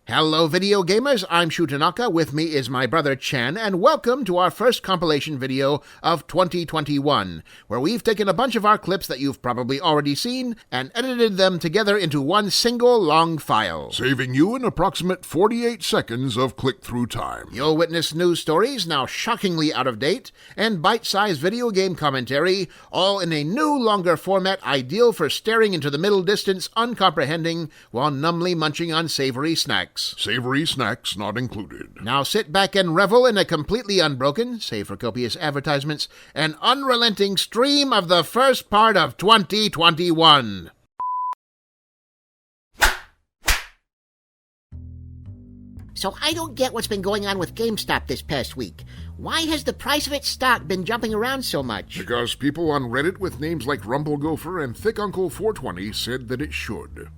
Hello video gamers, I'm Shu Tanaka, with me is my brother Chen, and welcome to our first compilation video of 2021, where we've taken a bunch of our clips that you've probably already seen and edited them together into one single long file, saving you an approximate 48 seconds of click-through time. You'll witness news stories, now shockingly out of date, and bite-sized video game commentary, all in a new, longer format ideal for staring into the middle distance uncomprehending while numbly munching on savory snacks. Savory snacks not included. Now sit back and revel in a completely unbroken, save for copious advertisements, and unrelenting stream of the first part of 2021. So I don't get what's been going on with GameStop this past week. Why has the price of its stock been jumping around so much? Because people on Reddit with names like Rumble Gopher and Thick Uncle 420 said that it should.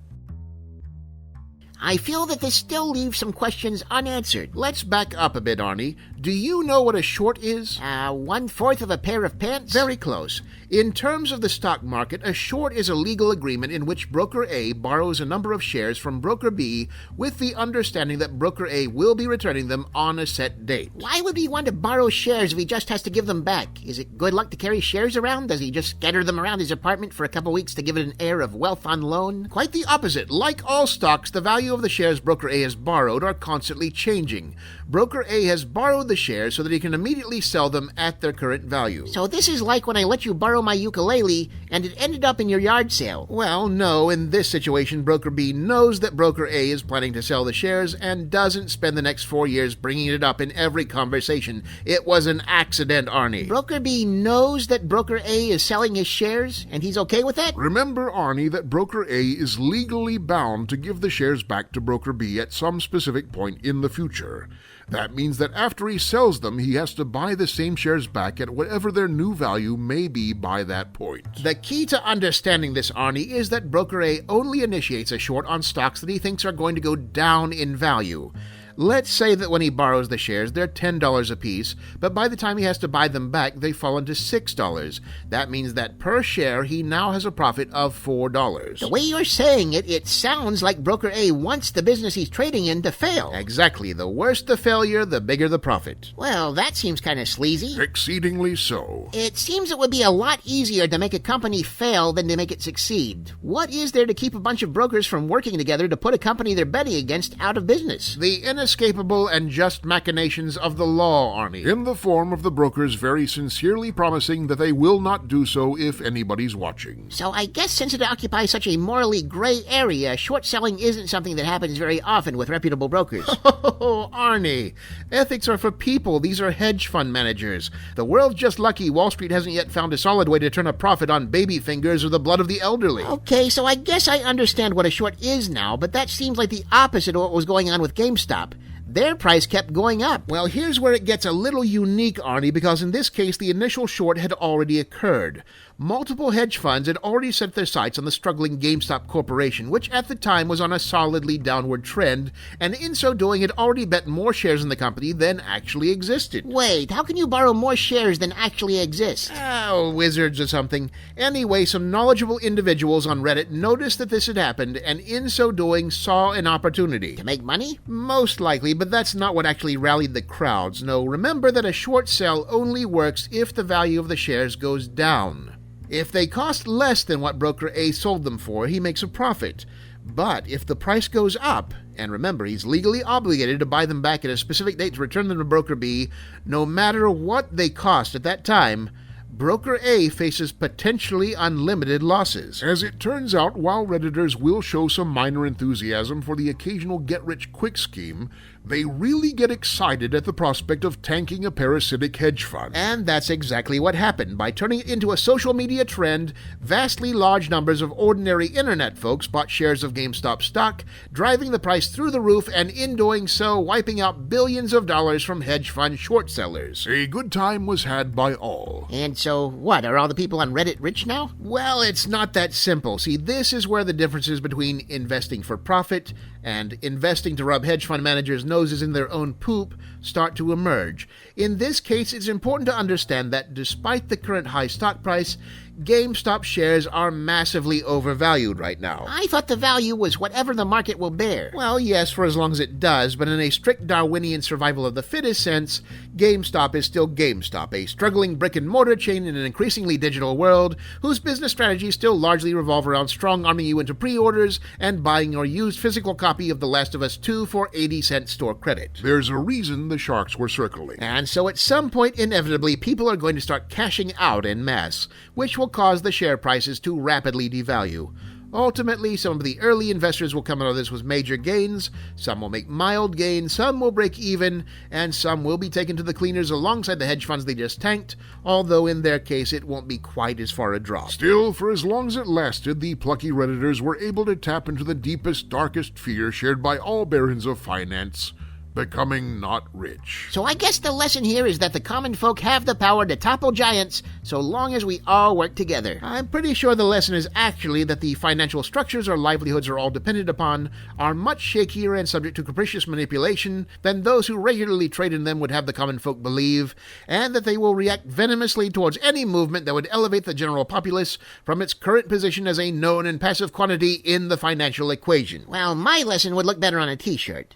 I feel that this still leaves some questions unanswered. Let's back up a bit, Arnie. Do you know what a short is? 1/4 of a pair of pants? Very close. In terms of the stock market, a short is a legal agreement in which Broker A borrows a number of shares from Broker B with the understanding that Broker A will be returning them on a set date. Why would he want to borrow shares if he just has to give them back? Is it good luck to carry shares around? Does he just scatter them around his apartment for a couple weeks to give it an air of wealth on loan? Quite the opposite. Like all stocks, the value of the shares Broker A has borrowed are constantly changing. Broker A has borrowed the shares so that he can immediately sell them at their current value. So this is like when I let you borrow my ukulele and it ended up in your yard sale. Well, no. In this situation, Broker B knows that Broker A is planning to sell the shares and doesn't spend the next 4 years bringing it up in every conversation. It was an accident, Arnie. Broker B knows that Broker A is selling his shares and he's okay with that? Remember, Arnie, that Broker A is legally bound to give the shares back to Broker B at some specific point in the future. That means that after he sells them, he has to buy the same shares back at whatever their new value may be by that point. The key to understanding this, Arnie, is that Broker A only initiates a short on stocks that he thinks are going to go down in value. Let's say that when he borrows the shares, they're $10 a piece, but by the time he has to buy them back, they fall into $6. That means that per share, he now has a profit of $4. The way you're saying it, it sounds like Broker A wants the business he's trading in to fail. Exactly. The worse the failure, the bigger the profit. Well, that seems kind of sleazy. Exceedingly so. It seems it would be a lot easier to make a company fail than to make it succeed. What is there to keep a bunch of brokers from working together to put a company they're betting against out of business? The inescapable and just machinations of the law, Arnie. In the form of the brokers very sincerely promising that they will not do so if anybody's watching. So I guess since it occupies such a morally gray area, short selling isn't something that happens very often with reputable brokers. Oh, Arnie. Ethics are for people. These are hedge fund managers. The world's just lucky Wall Street hasn't yet found a solid way to turn a profit on baby fingers or the blood of the elderly. Okay, so I guess I understand what a short is now, but that seems like the opposite of what was going on with GameStop. Their price kept going up. Well, here's where it gets a little unique, Arnie, because in this case, the initial short had already occurred. Multiple hedge funds had already set their sights on the struggling GameStop corporation, which at the time was on a solidly downward trend, and in so doing had already bet more shares in the company than actually existed. Wait, how can you borrow more shares than actually exist? Oh, wizards or something. Anyway, some knowledgeable individuals on Reddit noticed that this had happened, and in so doing saw an opportunity. To make money? Most likely, but that's not what actually rallied the crowds. No, remember that a short sell only works if the value of the shares goes down. If they cost less than what Broker A sold them for, he makes a profit. But if the price goes up, and remember, he's legally obligated to buy them back at a specific date to return them to Broker B, no matter what they cost at that time, Broker A faces potentially unlimited losses. As it turns out, while Redditors will show some minor enthusiasm for the occasional get-rich-quick scheme, they really get excited at the prospect of tanking a parasitic hedge fund. And that's exactly what happened. By turning it into a social media trend, vastly large numbers of ordinary internet folks bought shares of GameStop stock, driving the price through the roof and in doing so wiping out billions of dollars from hedge fund short sellers. A good time was had by all. And so what, are all the people on Reddit rich now? Well, it's not that simple. See, this is where the differences between investing for profit and investing to rub hedge fund managers' noses in their own poop start to emerge. In this case, it's important to understand that despite the current high stock price, GameStop shares are massively overvalued right now. I thought the value was whatever the market will bear. Well, yes, for as long as it does, but in a strict Darwinian survival of the fittest sense, GameStop is still GameStop, a struggling brick-and-mortar chain in an increasingly digital world whose business strategies still largely revolve around strong-arming you into pre-orders and buying your used physical copy of The Last of Us 2 for 80-cent store credit. There's a reason the sharks were circling. And so at some point, inevitably, people are going to start cashing out en masse, which will cause the share prices to rapidly devalue. Ultimately, some of the early investors will come out of this with major gains, some will make mild gains, some will break even, and some will be taken to the cleaners alongside the hedge funds they just tanked, although in their case it won't be quite as far a drop. Still, for as long as it lasted, the plucky Redditors were able to tap into the deepest, darkest fear shared by all barons of finance: becoming not rich. So I guess the lesson here is that the common folk have the power to topple giants so long as we all work together. I'm pretty sure the lesson is actually that the financial structures our livelihoods are all dependent upon are much shakier and subject to capricious manipulation than those who regularly trade in them would have the common folk believe, and that they will react venomously towards any movement that would elevate the general populace from its current position as a known and passive quantity in the financial equation. Well, my lesson would look better on a t-shirt.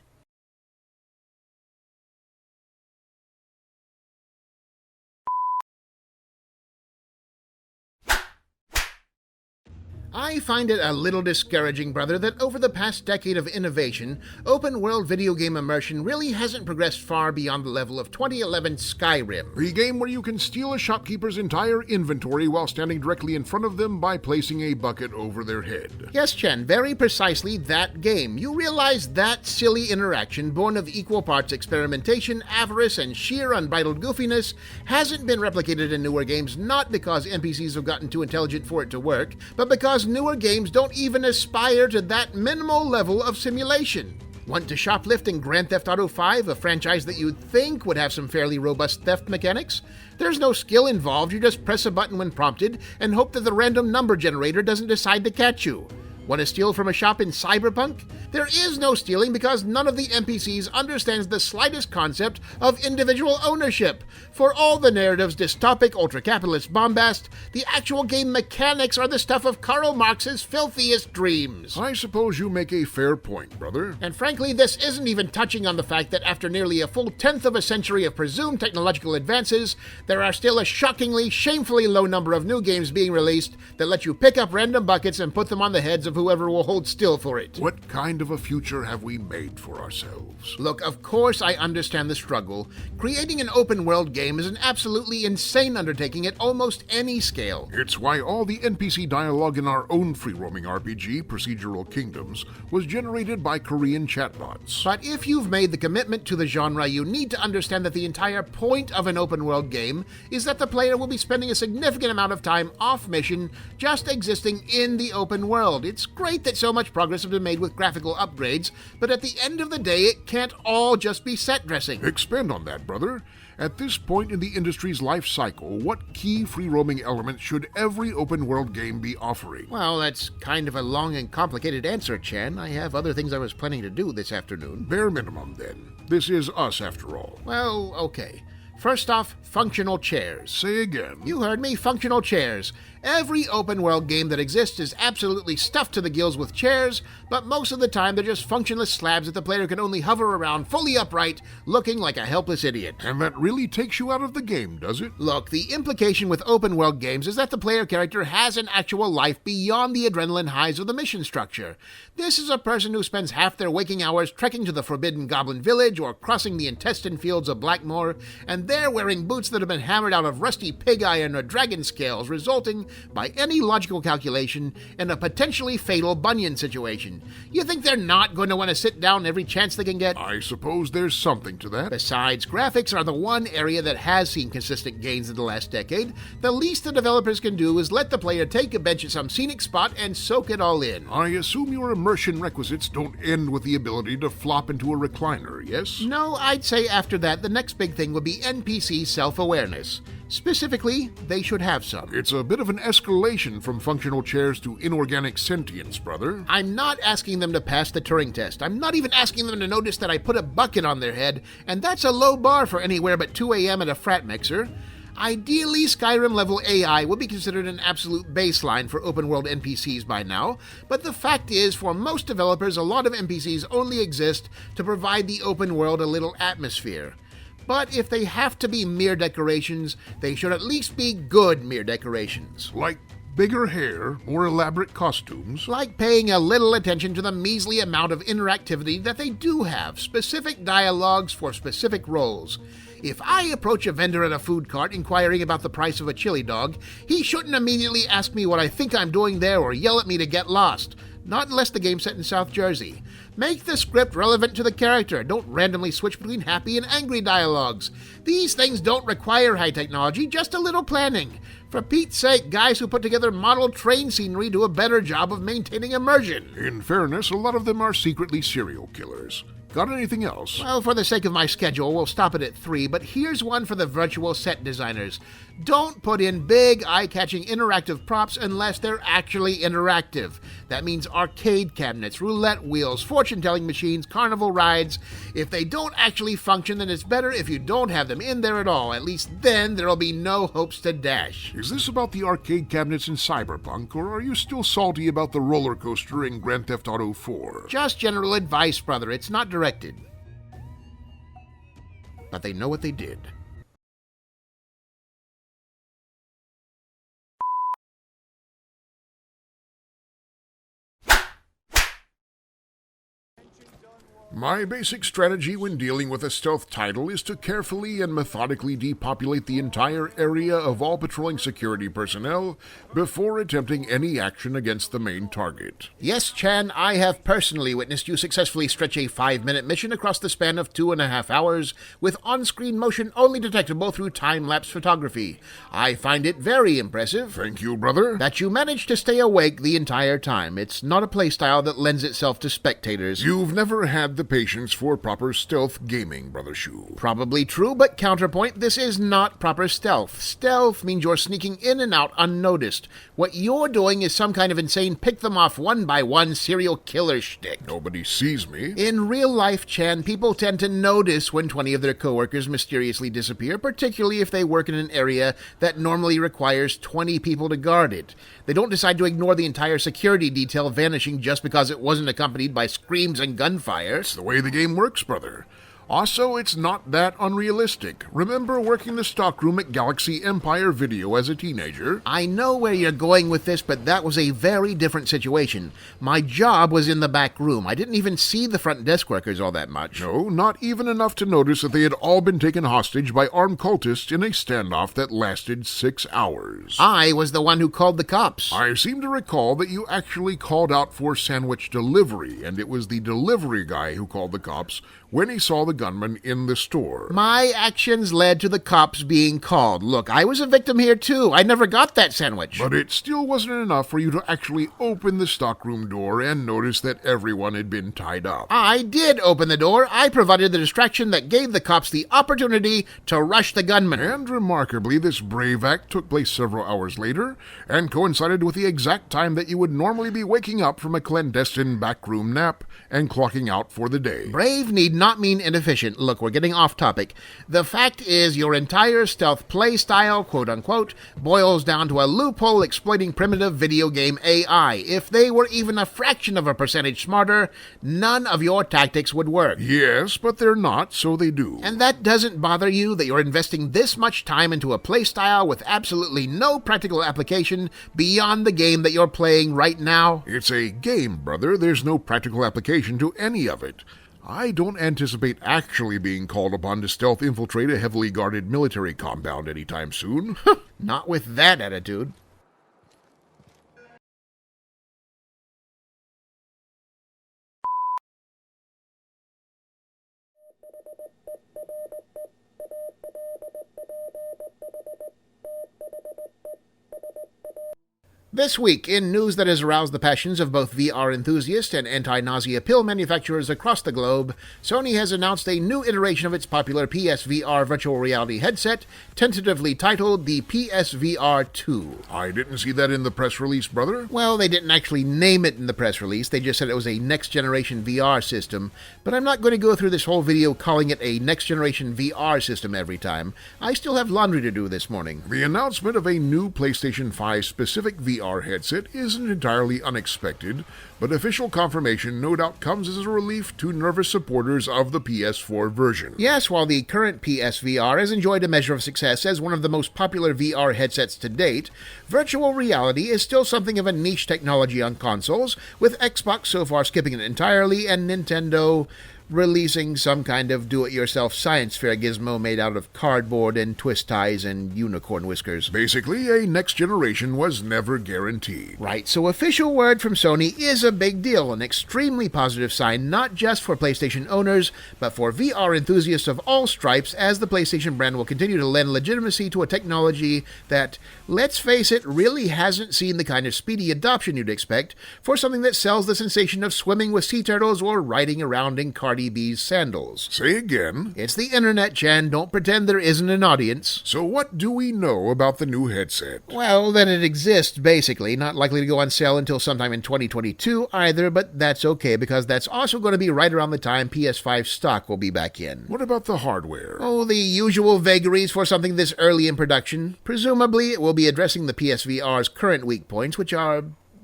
I find it a little discouraging, brother, that over the past decade of innovation, open-world video game immersion really hasn't progressed far beyond the level of 2011 Skyrim. The game where you can steal a shopkeeper's entire inventory while standing directly in front of them by placing a bucket over their head. Yes, Chen, very precisely that game. You realize that silly interaction, born of equal parts experimentation, avarice, and sheer unbridled goofiness, hasn't been replicated in newer games, not because NPCs have gotten too intelligent for it to work, but because newer games don't even aspire to that minimal level of simulation. Want to shoplift in Grand Theft Auto 5, a franchise that you'd think would have some fairly robust theft mechanics? There's no skill involved, you just press a button when prompted and hope that the random number generator doesn't decide to catch you. Want to steal from a shop in Cyberpunk? There is no stealing because none of the NPCs understands the slightest concept of individual ownership. For all the narrative's dystopic ultra-capitalist bombast, the actual game mechanics are the stuff of Karl Marx's filthiest dreams. I suppose you make a fair point, brother. And frankly, this isn't even touching on the fact that after nearly a full tenth of a century of presumed technological advances, there are still a shockingly, shamefully low number of new games being released that let you pick up random buckets and put them on the heads of whoever will hold still for it. What kind of a future have we made for ourselves? Look, of course I understand the struggle. Creating an open-world game is an absolutely insane undertaking at almost any scale. It's why all the NPC dialogue in our own free-roaming RPG, Procedural Kingdoms, was generated by Korean chatbots. But if you've made the commitment to the genre, you need to understand that the entire point of an open-world game is that the player will be spending a significant amount of time off-mission just existing in the open world. It's great that so much progress has been made with graphical upgrades, but at the end of the day, it can't all just be set dressing. Expand on that, brother. At this point in the industry's life cycle, what key free-roaming elements should every open-world game be offering? Well, that's kind of a long and complicated answer, Chan. I have other things I was planning to do this afternoon. Bare minimum, then. This is us, after all. Well, okay. First off, functional chairs. Say again. You heard me, functional chairs. Every open-world game that exists is absolutely stuffed to the gills with chairs, but most of the time they're just functionless slabs that the player can only hover around fully upright, looking like a helpless idiot. And that really takes you out of the game, does it? Look, the implication with open-world games is that the player character has an actual life beyond the adrenaline highs of the mission structure. This is a person who spends half their waking hours trekking to the Forbidden Goblin Village or crossing the intestine fields of Blackmoor, and they're wearing boots that have been hammered out of rusty pig iron or dragon scales, resulting, by any logical calculation, in a potentially fatal bunion situation. You think they're not going to want to sit down every chance they can get? I suppose there's something to that. Besides, graphics are the one area that has seen consistent gains in the last decade. The least the developers can do is let the player take a bench at some scenic spot and soak it all in. I assume your immersion requisites don't end with the ability to flop into a recliner, yes? No, I'd say after that, the next big thing would be NPC self-awareness. Specifically, they should have some. It's a bit of an escalation from functional chairs to inorganic sentience, brother. I'm not asking them to pass the Turing test. I'm not even asking them to notice that I put a bucket on their head, and that's a low bar for anywhere but 2 a.m. at a frat mixer. Ideally, Skyrim-level AI would be considered an absolute baseline for open-world NPCs by now, but the fact is, for most developers, a lot of NPCs only exist to provide the open world a little atmosphere. But if they have to be mere decorations, they should at least be good mere decorations. Like bigger hair, more elaborate costumes. Like paying a little attention to the measly amount of interactivity that they do have, specific dialogues for specific roles. If I approach a vendor at a food cart inquiring about the price of a chili dog, he shouldn't immediately ask me what I think I'm doing there or yell at me to get lost. Not unless the game's set in South Jersey. Make the script relevant to the character. Don't randomly switch between happy and angry dialogues. These things don't require high technology, just a little planning. For Pete's sake, guys who put together model train scenery do a better job of maintaining immersion. In fairness, a lot of them are secretly serial killers. Got anything else? Well, for the sake of my schedule, we'll stop it at 3, but here's one for the virtual set designers. Don't put in big, eye-catching interactive props unless they're actually interactive. That means arcade cabinets, roulette wheels, fortune-telling machines, carnival rides. If they don't actually function, then it's better if you don't have them in there at all. At least then there'll be no hopes to dash. Is this about the arcade cabinets in Cyberpunk, or are you still salty about the roller coaster in Grand Theft Auto 4? Just general advice, brother. It's not directed. But they know what they did. My basic strategy when dealing with a stealth title is to carefully and methodically depopulate the entire area of all patrolling security personnel before attempting any action against the main target. Yes, Chan, I have personally witnessed you successfully stretch a 5-minute mission across the span of 2.5 hours with on-screen motion only detectable through time-lapse photography. I find it very impressive. Thank you, brother. That you managed to stay awake the entire time. It's not a playstyle that lends itself to spectators. You've never had the patience for proper stealth gaming, Brother Shu. Probably true, but counterpoint, this is not proper stealth. Stealth means you're sneaking in and out unnoticed. What you're doing is some kind of insane pick-them-off one-by-one serial killer shtick. Nobody sees me. In real life, Chan, people tend to notice when 20 of their coworkers mysteriously disappear, particularly if they work in an area that normally requires 20 people to guard it. They don't decide to ignore the entire security detail vanishing just because it wasn't accompanied by screams and gunfire. It's the way the game works, brother. Also, it's not that unrealistic. Remember working the stockroom at Galaxy Empire Video as a teenager? I know where you're going with this, but that was a very different situation. My job was in the back room. I didn't even see the front desk workers all that much. No, not even enough to notice that they had all been taken hostage by armed cultists in a standoff that lasted 6 hours. I was the one who called the cops. I seem to recall that you actually called out for sandwich delivery, and it was the delivery guy who called the cops when he saw the gunman in the store. My actions led to the cops being called. Look, I was a victim here too. I never got that sandwich. But it still wasn't enough for you to actually open the stockroom door and notice that everyone had been tied up. I did open the door. I provided the distraction that gave the cops the opportunity to rush the gunman. And remarkably, this brave act took place several hours later and coincided with the exact time that you would normally be waking up from a clandestine backroom nap and clocking out for the day. Brave need not mean inefficient. Look, we're getting off topic. The fact is, your entire stealth play style, quote-unquote, boils down to a loophole exploiting primitive video game AI. If they were even a fraction of a percentage smarter, none of your tactics would work. Yes, but they're not, so they do. And that doesn't bother you that you're investing this much time into a play style with absolutely no practical application beyond the game that you're playing right now? It's a game, brother. There's no practical application to any of it. I don't anticipate actually being called upon to stealth infiltrate a heavily guarded military compound anytime soon. Not with that attitude. This week, in news that has aroused the passions of both VR enthusiasts and anti-nausea pill manufacturers across the globe, Sony has announced a new iteration of its popular PSVR virtual reality headset, tentatively titled the PSVR 2. I didn't see that in the press release, brother. Well, they didn't actually name it in the press release, they just said it was a next-generation VR system, but I'm not going to go through this whole video calling it a next-generation VR system every time. I still have laundry to do this morning. The announcement of a new PlayStation 5 specific VR headset isn't entirely unexpected, but official confirmation no doubt comes as a relief to nervous supporters of the PS4 version. Yes, while the current PSVR has enjoyed a measure of success as one of the most popular VR headsets to date, virtual reality is still something of a niche technology on consoles, with Xbox so far skipping it entirely and Nintendo releasing some kind of do-it-yourself science fair gizmo made out of cardboard and twist ties and unicorn whiskers. Basically, a next generation was never guaranteed. Right, so official word from Sony is a big deal, an extremely positive sign not just for PlayStation owners, but for VR enthusiasts of all stripes, as the PlayStation brand will continue to lend legitimacy to a technology that, let's face it, really hasn't seen the kind of speedy adoption you'd expect for something that sells the sensation of swimming with sea turtles or riding around in Cardi B's sandals. Say again. It's the internet, Chan. Don't pretend there isn't an audience. So what do we know about the new headset? Well, that it exists, basically. Not likely to go on sale until sometime in 2022 either, but that's okay, because that's also going to be right around the time PS5 stock will be back in. What about the hardware? Oh, the usual vagaries for something this early in production. Presumably, it will be addressing the PSVR's current weak points, which are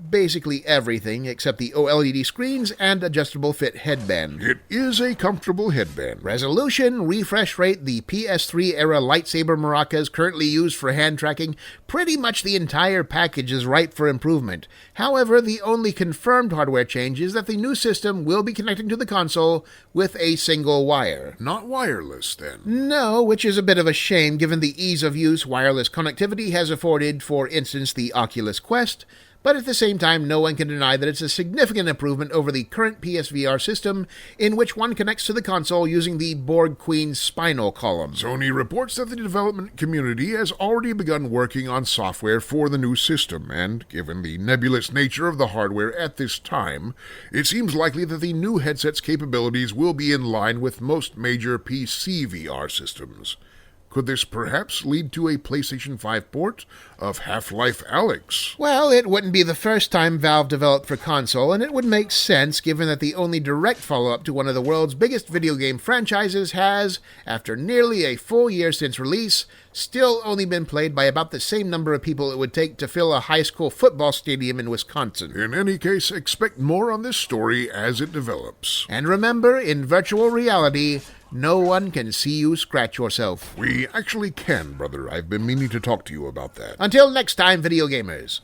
basically everything except the OLED screens and adjustable fit headband. It is a comfortable headband. Resolution, refresh rate, the PS3 era lightsaber maracas currently used for hand tracking, pretty much the entire package is ripe for improvement. However, the only confirmed hardware change is that the new system will be connecting to the console with a single wire. Not wireless, then? No, which is a bit of a shame given the ease of use wireless connectivity has afforded, for instance, the Oculus Quest. But at the same time, no one can deny that it's a significant improvement over the current PSVR system, in which one connects to the console using the Borg Queen's spinal column. Sony reports that the development community has already begun working on software for the new system, and given the nebulous nature of the hardware at this time, it seems likely that the new headset's capabilities will be in line with most major PC VR systems. Could this perhaps lead to a PlayStation 5 port of Half-Life Alyx? Well, it wouldn't be the first time Valve developed for console, and it would make sense given that the only direct follow-up to one of the world's biggest video game franchises has, after nearly a full year since release, still only been played by about the same number of people it would take to fill a high school football stadium in Wisconsin. In any case, expect more on this story as it develops. And remember, in virtual reality, no one can see you scratch yourself. We actually can, brother. I've been meaning to talk to you about that. Until next time, video gamers.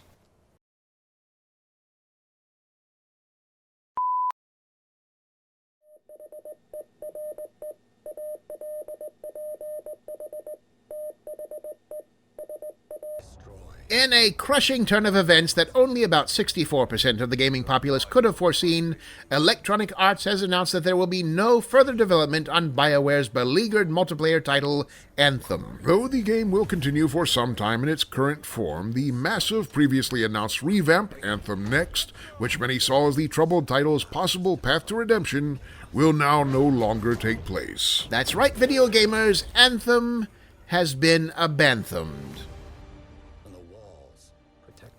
In a crushing turn of events that only about 64% of the gaming populace could have foreseen, Electronic Arts has announced that there will be no further development on BioWare's beleaguered multiplayer title, Anthem. Though the game will continue for some time in its current form, the massive previously announced revamp, Anthem Next, which many saw as the troubled title's possible path to redemption, will now no longer take place. That's right, video gamers, Anthem has been abanthamed.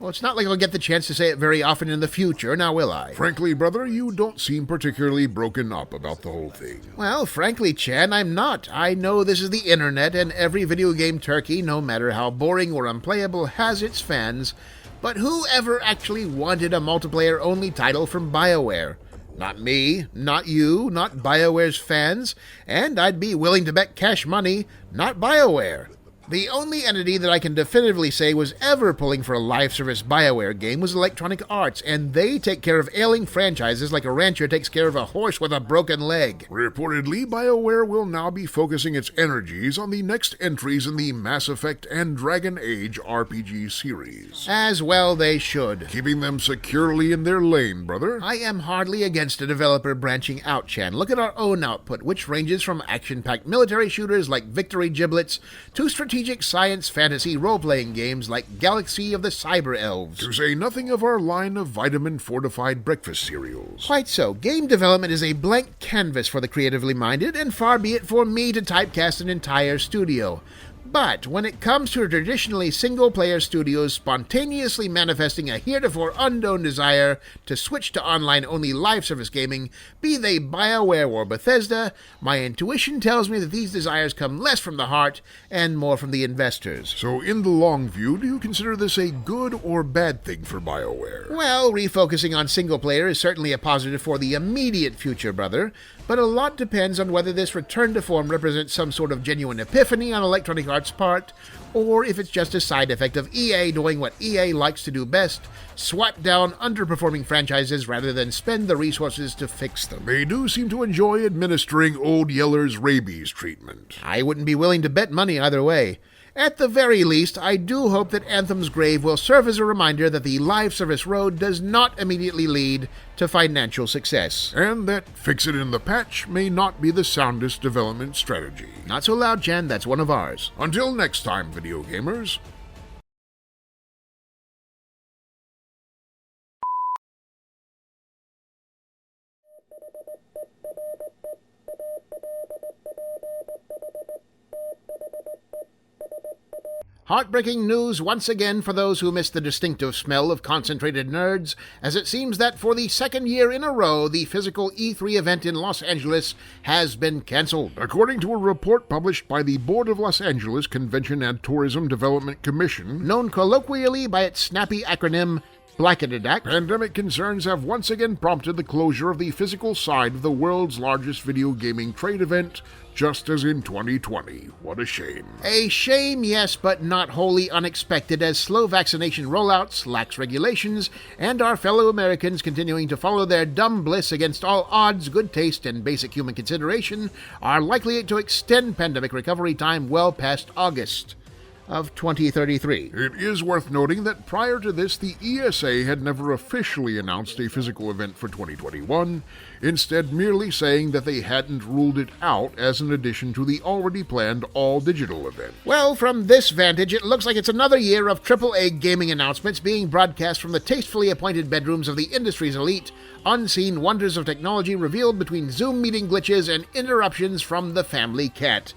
Well, it's not like I'll get the chance to say it very often in the future, now will I? Frankly, brother, you don't seem particularly broken up about the whole thing. Well, frankly, Chan, I'm not. I know this is the internet, and every video game turkey, no matter how boring or unplayable, has its fans. But who ever actually wanted a multiplayer-only title from BioWare? Not me, not you, not BioWare's fans, and I'd be willing to bet cash money, not BioWare. The only entity that I can definitively say was ever pulling for a live service BioWare game was Electronic Arts, and they take care of ailing franchises like a rancher takes care of a horse with a broken leg. Reportedly, BioWare will now be focusing its energies on the next entries in the Mass Effect and Dragon Age RPG series. As well they should. Keeping them securely in their lane, brother. I am hardly against a developer branching out, Chan. Look at our own output, which ranges from action-packed military shooters like Victory Giblets to strategic strategic science fantasy role-playing games like Galaxy of the Cyber Elves. To say nothing of our line of vitamin-fortified breakfast cereals. Quite so. Game development is a blank canvas for the creatively minded, and far be it for me to typecast an entire studio. But when it comes to traditionally single-player studios spontaneously manifesting a heretofore unknown desire to switch to online-only live service gaming, be they BioWare or Bethesda, my intuition tells me that these desires come less from the heart and more from the investors. So in the long view, do you consider this a good or bad thing for BioWare? Well, refocusing on single-player is certainly a positive for the immediate future, brother, but a lot depends on whether this return to form represents some sort of genuine epiphany on Electronic Arts' part, or if it's just a side effect of EA doing what EA likes to do best, swat down underperforming franchises rather than spend the resources to fix them. They do seem to enjoy administering Old Yeller's rabies treatment. I wouldn't be willing to bet money either way. At the very least, I do hope that Anthem's grave will serve as a reminder that the live service road does not immediately lead to financial success. And that fix it in the patch may not be the soundest development strategy. Not so loud, Chen, that's one of ours. Until next time, video gamers. Heartbreaking news once again for those who miss the distinctive smell of concentrated nerds, as it seems that for the second year in a row, the physical E3 event in Los Angeles has been canceled. According to a report published by the Board of Los Angeles Convention and Tourism Development Commission, known colloquially by its snappy acronym Blackadadak, pandemic concerns have once again prompted the closure of the physical side of the world's largest video gaming trade event, just as in 2020. What a shame. A shame, yes, but not wholly unexpected, as slow vaccination rollouts, lax regulations, and our fellow Americans continuing to follow their dumb bliss against all odds, good taste, and basic human consideration are likely to extend pandemic recovery time well past August of 2033. It is worth noting that prior to this, the ESA had never officially announced a physical event for 2021, instead merely saying that they hadn't ruled it out as an addition to the already planned all-digital event. Well, from this vantage, it looks like it's another year of AAA gaming announcements being broadcast from the tastefully appointed bedrooms of the industry's elite, unseen wonders of technology revealed between Zoom meeting glitches and interruptions from the family cat.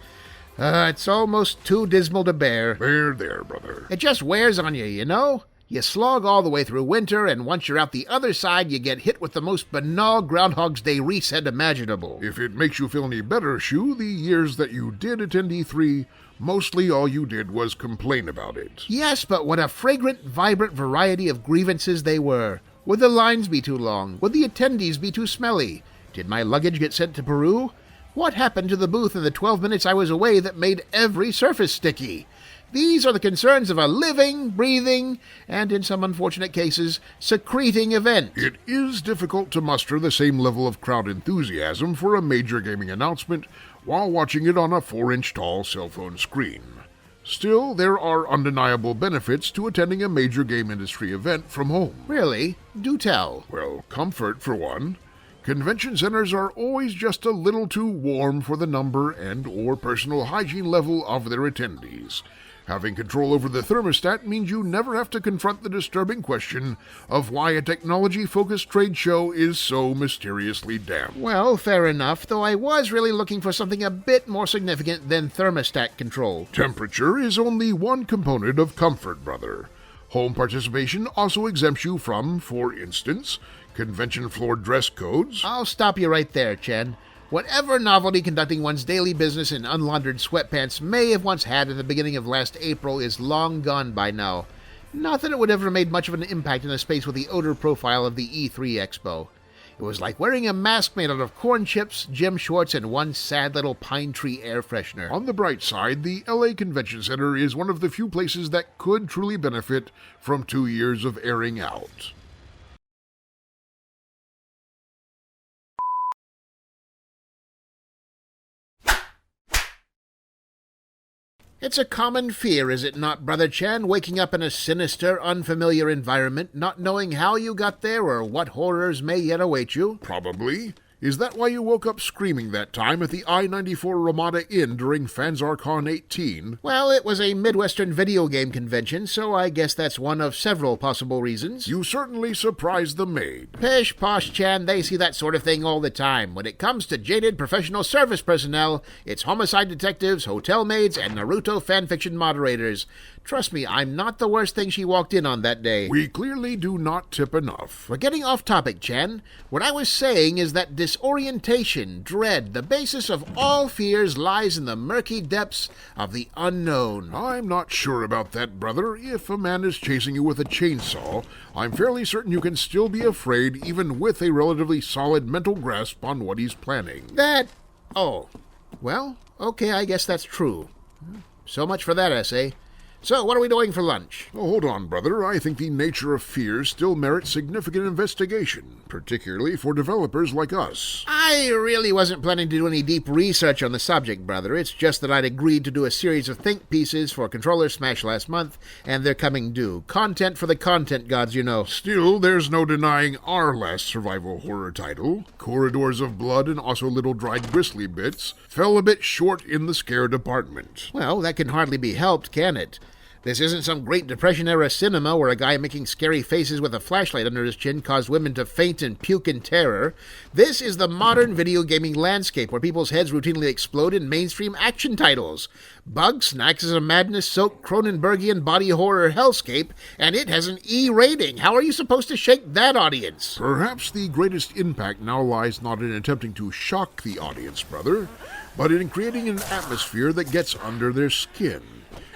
It's almost too dismal to bear. There, brother. It just wears on you, you know? You slog all the way through winter, and once you're out the other side, you get hit with the most banal Groundhog's Day reset imaginable. If it makes you feel any better, Shu, the years that you did attend E3, mostly all you did was complain about it. Yes, but what a fragrant, vibrant variety of grievances they were. Would the lines be too long? Would the attendees be too smelly? Did my luggage get sent to Peru? What happened to the booth in the 12 minutes I was away that made every surface sticky? These are the concerns of a living, breathing, and in some unfortunate cases, secreting event. It is difficult to muster the same level of crowd enthusiasm for a major gaming announcement while watching it on a 4-inch tall cell phone screen. Still, there are undeniable benefits to attending a major game industry event from home. Really? Do tell. Well, comfort for one. Convention centers are always just a little too warm for the number and or personal hygiene level of their attendees. Having control over the thermostat means you never have to confront the disturbing question of why a technology-focused trade show is so mysteriously damp. Well, fair enough, though I was really looking for something a bit more significant than thermostat control. Temperature is only one component of comfort, brother. Home participation also exempts you from, for instance, convention floor dress codes. I'll stop you right there, Chen. Whatever novelty conducting one's daily business in unlaundered sweatpants may have once had at the beginning of last April is long gone by now. Not that it would ever have made much of an impact in a space with the odor profile of the E3 Expo. It was like wearing a mask made out of corn chips, gym shorts, and one sad little pine tree air freshener. On the bright side, the LA Convention Center is one of the few places that could truly benefit from 2 years of airing out. It's a common fear, is it not, Brother Chan, waking up in a sinister, unfamiliar environment, not knowing how you got there or what horrors may yet await you? Probably. Is that why you woke up screaming that time at the I-94 Ramada Inn during FanzarCon 18? Well, it was a Midwestern video game convention, so I guess that's one of several possible reasons. You certainly surprised the maid. Pish posh, Chan, they see that sort of thing all the time. When it comes to jaded professional service personnel, it's homicide detectives, hotel maids, and Naruto fanfiction moderators. Trust me, I'm not the worst thing she walked in on that day. We clearly do not tip enough. We're getting off topic, Chan. What I was saying is that disorientation, dread, the basis of all fears lies in the murky depths of the unknown. I'm not sure about that, brother. If a man is chasing you with a chainsaw, I'm fairly certain you can still be afraid even with a relatively solid mental grasp on what he's planning. Oh. Well, okay, I guess that's true. So much for that essay. So, what are we doing for lunch? Oh, hold on, brother. I think the nature of fear still merits significant investigation, particularly for developers like us. I really wasn't planning to do any deep research on the subject, brother. It's just that I'd agreed to do a series of think pieces for Controller Smash last month, and they're coming due. Content for the content gods, you know. Still, there's no denying our last survival horror title, Corridors of Blood and also Little Dried Bristly Bits, fell a bit short in the scare department. Well, that can hardly be helped, can it? This isn't some Great Depression-era cinema where a guy making scary faces with a flashlight under his chin caused women to faint and puke in terror. This is the modern video gaming landscape where people's heads routinely explode in mainstream action titles. Bug Snacks is a madness-soaked Cronenbergian body horror hellscape, and it has an E rating. How are you supposed to shake that audience? Perhaps the greatest impact now lies not in attempting to shock the audience, brother, but in creating an atmosphere that gets under their skin.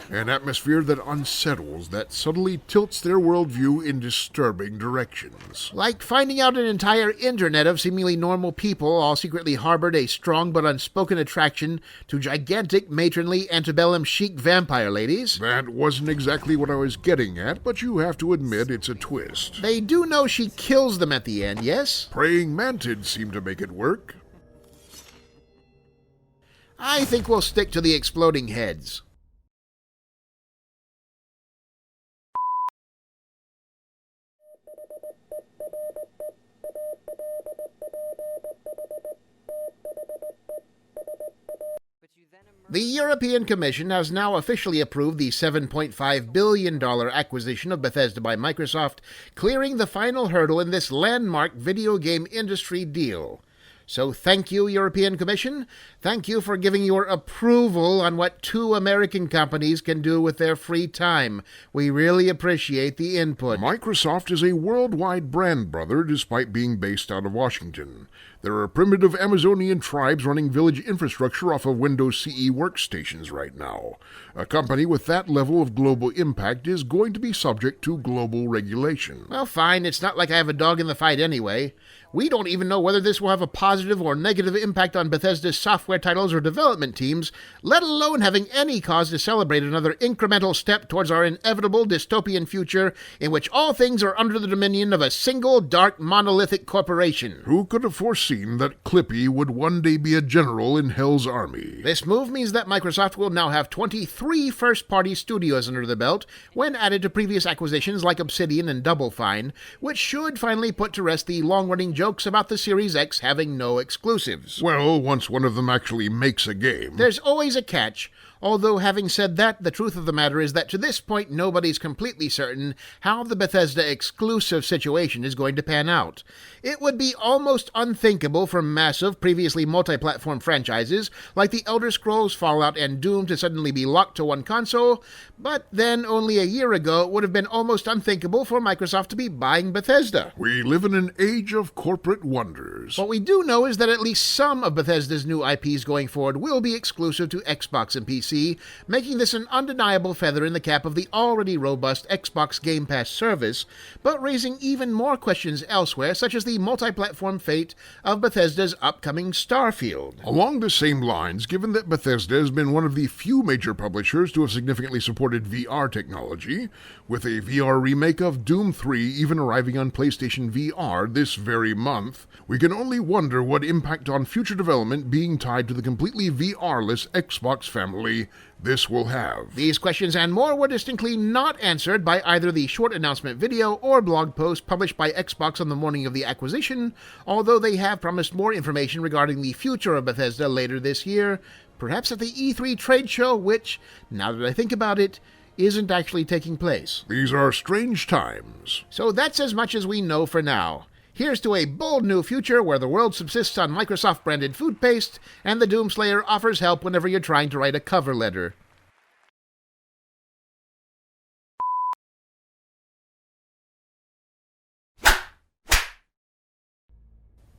An atmosphere that unsettles, that subtly tilts their worldview in disturbing directions. Like finding out an entire internet of seemingly normal people all secretly harbored a strong but unspoken attraction to gigantic, matronly, antebellum chic vampire ladies. That wasn't exactly what I was getting at, but you have to admit it's a twist. They do know she kills them at the end, yes? Praying mantids seem to make it work. I think we'll stick to the exploding heads. The European Commission has now officially approved the $7.5 billion acquisition of Bethesda by Microsoft, clearing the final hurdle in this landmark video game industry deal. So thank you, European Commission. Thank you for giving your approval on what two American companies can do with their free time. We really appreciate the input. Microsoft is a worldwide brand, brother, despite being based out of Washington. There are primitive Amazonian tribes running village infrastructure off of Windows CE workstations right now. A company with that level of global impact is going to be subject to global regulation. Well, fine. It's not like I have a dog in the fight anyway. We don't even know whether this will have a positive or negative impact on Bethesda's software titles or development teams, let alone having any cause to celebrate another incremental step towards our inevitable dystopian future in which all things are under the dominion of a single, dark, monolithic corporation. Who could have foreseen that Clippy would one day be a general in Hell's army? This move means that Microsoft will now have 23 first-party studios under the belt when added to previous acquisitions like Obsidian and Double Fine, which should finally put to rest the long-running jokes about the Series X having no exclusives. Well, once one of them actually makes a game. There's always a catch. Although, having said that, the truth of the matter is that to this point nobody's completely certain how the Bethesda exclusive situation is going to pan out. It would be almost unthinkable for massive, previously multi-platform franchises like The Elder Scrolls, Fallout, and Doom to suddenly be locked to one console, but then only a year ago it would have been almost unthinkable for Microsoft to be buying Bethesda. We live in an age of corporate wonders. What we do know is that at least some of Bethesda's new IPs going forward will be exclusive to Xbox and PC, making this an undeniable feather in the cap of the already robust Xbox Game Pass service, but raising even more questions elsewhere, such as the multi-platform fate of Bethesda's upcoming Starfield. Along the same lines, given that Bethesda has been one of the few major publishers to have significantly supported VR technology, with a VR remake of Doom 3 even arriving on PlayStation VR this very month, we can only wonder what impact on future development being tied to the completely VR-less Xbox family finally, this will have? These questions and more were distinctly not answered by either the short announcement video or blog post published by Xbox on the morning of the acquisition, although they have promised more information regarding the future of Bethesda later this year, perhaps at the E3 trade show, which, now that I think about it, isn't actually taking place. These are strange times. So that's as much as we know for now. Here's to a bold new future where the world subsists on Microsoft-branded food paste, and the Doomslayer offers help whenever you're trying to write a cover letter.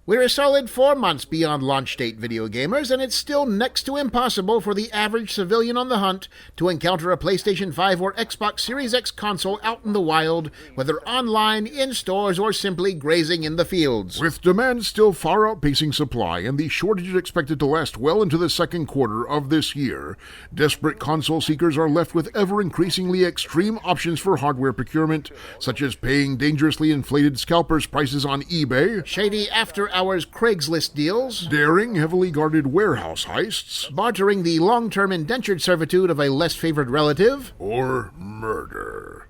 We're a solid 4 months beyond launch date, video gamers, and it's still next to impossible for the average civilian on the hunt to encounter a PlayStation 5 or Xbox Series X console out in the wild, whether online, in stores, or simply grazing in the fields. With demand still far outpacing supply and the shortage expected to last well into the second quarter of this year, desperate console seekers are left with ever-increasingly extreme options for hardware procurement, such as paying dangerously inflated scalpers' prices on eBay, Shady after-hours Craigslist deals, daring, heavily guarded warehouse heists, bartering the long-term indentured servitude of a less favored relative, or murder.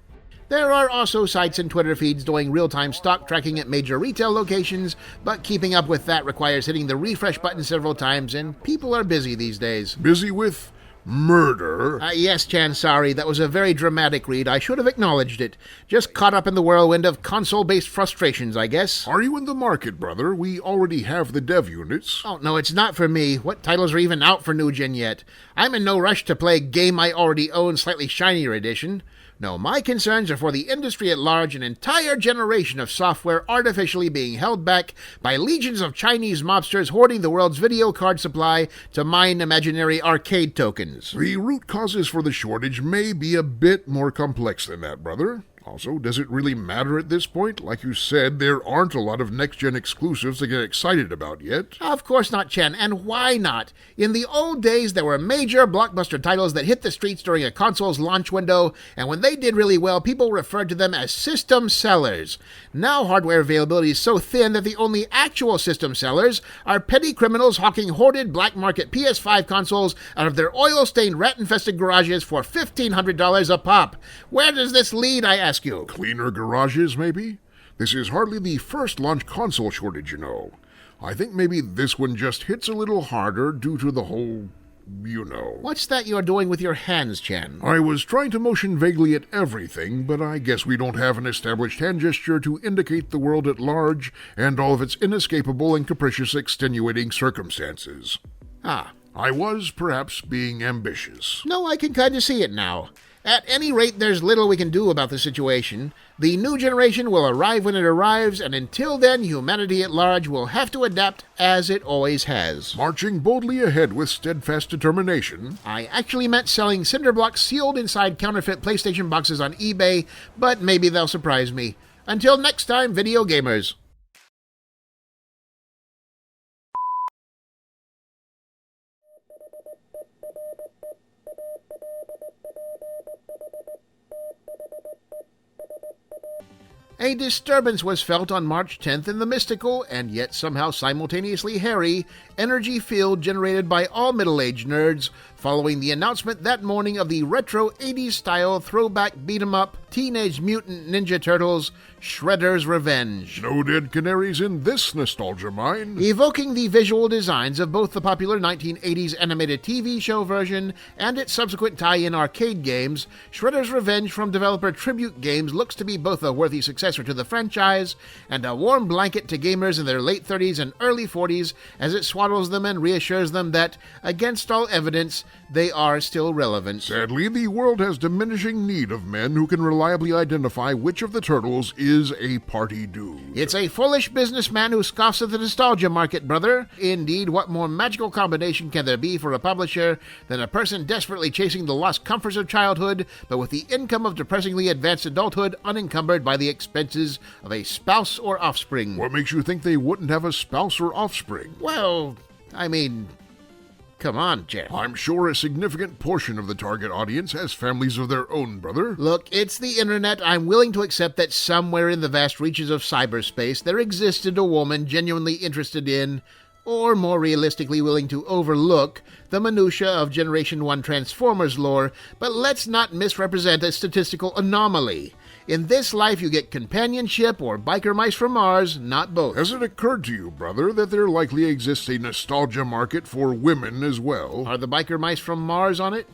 There are also sites and Twitter feeds doing real-time stock tracking at major retail locations, but keeping up with that requires hitting the refresh button several times, and people are busy these days. Busy with murder? Yes, Chan, sorry. That was a very dramatic read. I should have acknowledged it. Just caught up in the whirlwind of console-based frustrations, I guess. Are you in the market, brother? We already have the dev units. Oh, no, it's not for me. What titles are even out for New Gen yet? I'm in no rush to play a game I already own, slightly shinier edition. No, my concerns are for the industry at large, an entire generation of software artificially being held back by legions of Chinese mobsters hoarding the world's video card supply to mine imaginary arcade tokens. The root causes for the shortage may be a bit more complex than that, brother. Also, does it really matter at this point? Like you said, there aren't a lot of next-gen exclusives to get excited about yet. Of course not, Chen, and why not? In the old days, there were major blockbuster titles that hit the streets during a console's launch window, and when they did really well, people referred to them as system sellers. Now hardware availability is so thin that the only actual system sellers are petty criminals hawking hoarded black market PS5 consoles out of their oil-stained, rat-infested garages for $1,500 a pop. Where does this lead, I ask you? Cleaner garages, maybe? This is hardly the first launch console shortage, you know. I think maybe this one just hits a little harder due to the whole, you know. What's that you're doing with your hands, Chen? I was trying to motion vaguely at everything, but I guess we don't have an established hand gesture to indicate the world at large and all of its inescapable and capricious extenuating circumstances. Ah. I was, perhaps, being ambitious. No, I can kind of see it now. At any rate, there's little we can do about the situation. The new generation will arrive when it arrives, and until then, humanity at large will have to adapt as it always has. Marching boldly ahead with steadfast determination. I actually meant selling cinder blocks sealed inside counterfeit PlayStation boxes on eBay, but maybe they'll surprise me. Until next time, video gamers. A disturbance was felt on March 10th in the mystical, and yet somehow simultaneously hairy, energy field generated by all middle-aged nerds following the announcement that morning of the retro 80s-style throwback beat-em-up Teenage Mutant Ninja Turtles Shredder's Revenge. No dead canaries in this nostalgia mine. Evoking the visual designs of both the popular 1980s animated TV show version and its subsequent tie-in arcade games, Shredder's Revenge from developer Tribute Games looks to be both a worthy successor to the franchise and a warm blanket to gamers in their late 30s and early 40s as it swaddles them and reassures them that, against all evidence, they are still relevant. Sadly, the world has diminishing need of men who can reliably identify which of the turtles is a party dude. It's a foolish businessman who scoffs at the nostalgia market, brother. Indeed, what more magical combination can there be for a publisher than a person desperately chasing the lost comforts of childhood, but with the income of depressingly advanced adulthood unencumbered by the expenses of a spouse or offspring? What makes you think they wouldn't have a spouse or offspring? Well, I mean, come on, Jeff. I'm sure a significant portion of the target audience has families of their own, brother. Look, it's the internet. I'm willing to accept that somewhere in the vast reaches of cyberspace there existed a woman genuinely interested in, or more realistically willing to overlook the minutiae of Generation 1 Transformers lore, but let's not misrepresent a statistical anomaly. In this life, you get companionship or biker mice from Mars, not both. Has it occurred to you, brother, that there likely exists a nostalgia market for women as well? Are the biker mice from Mars on it?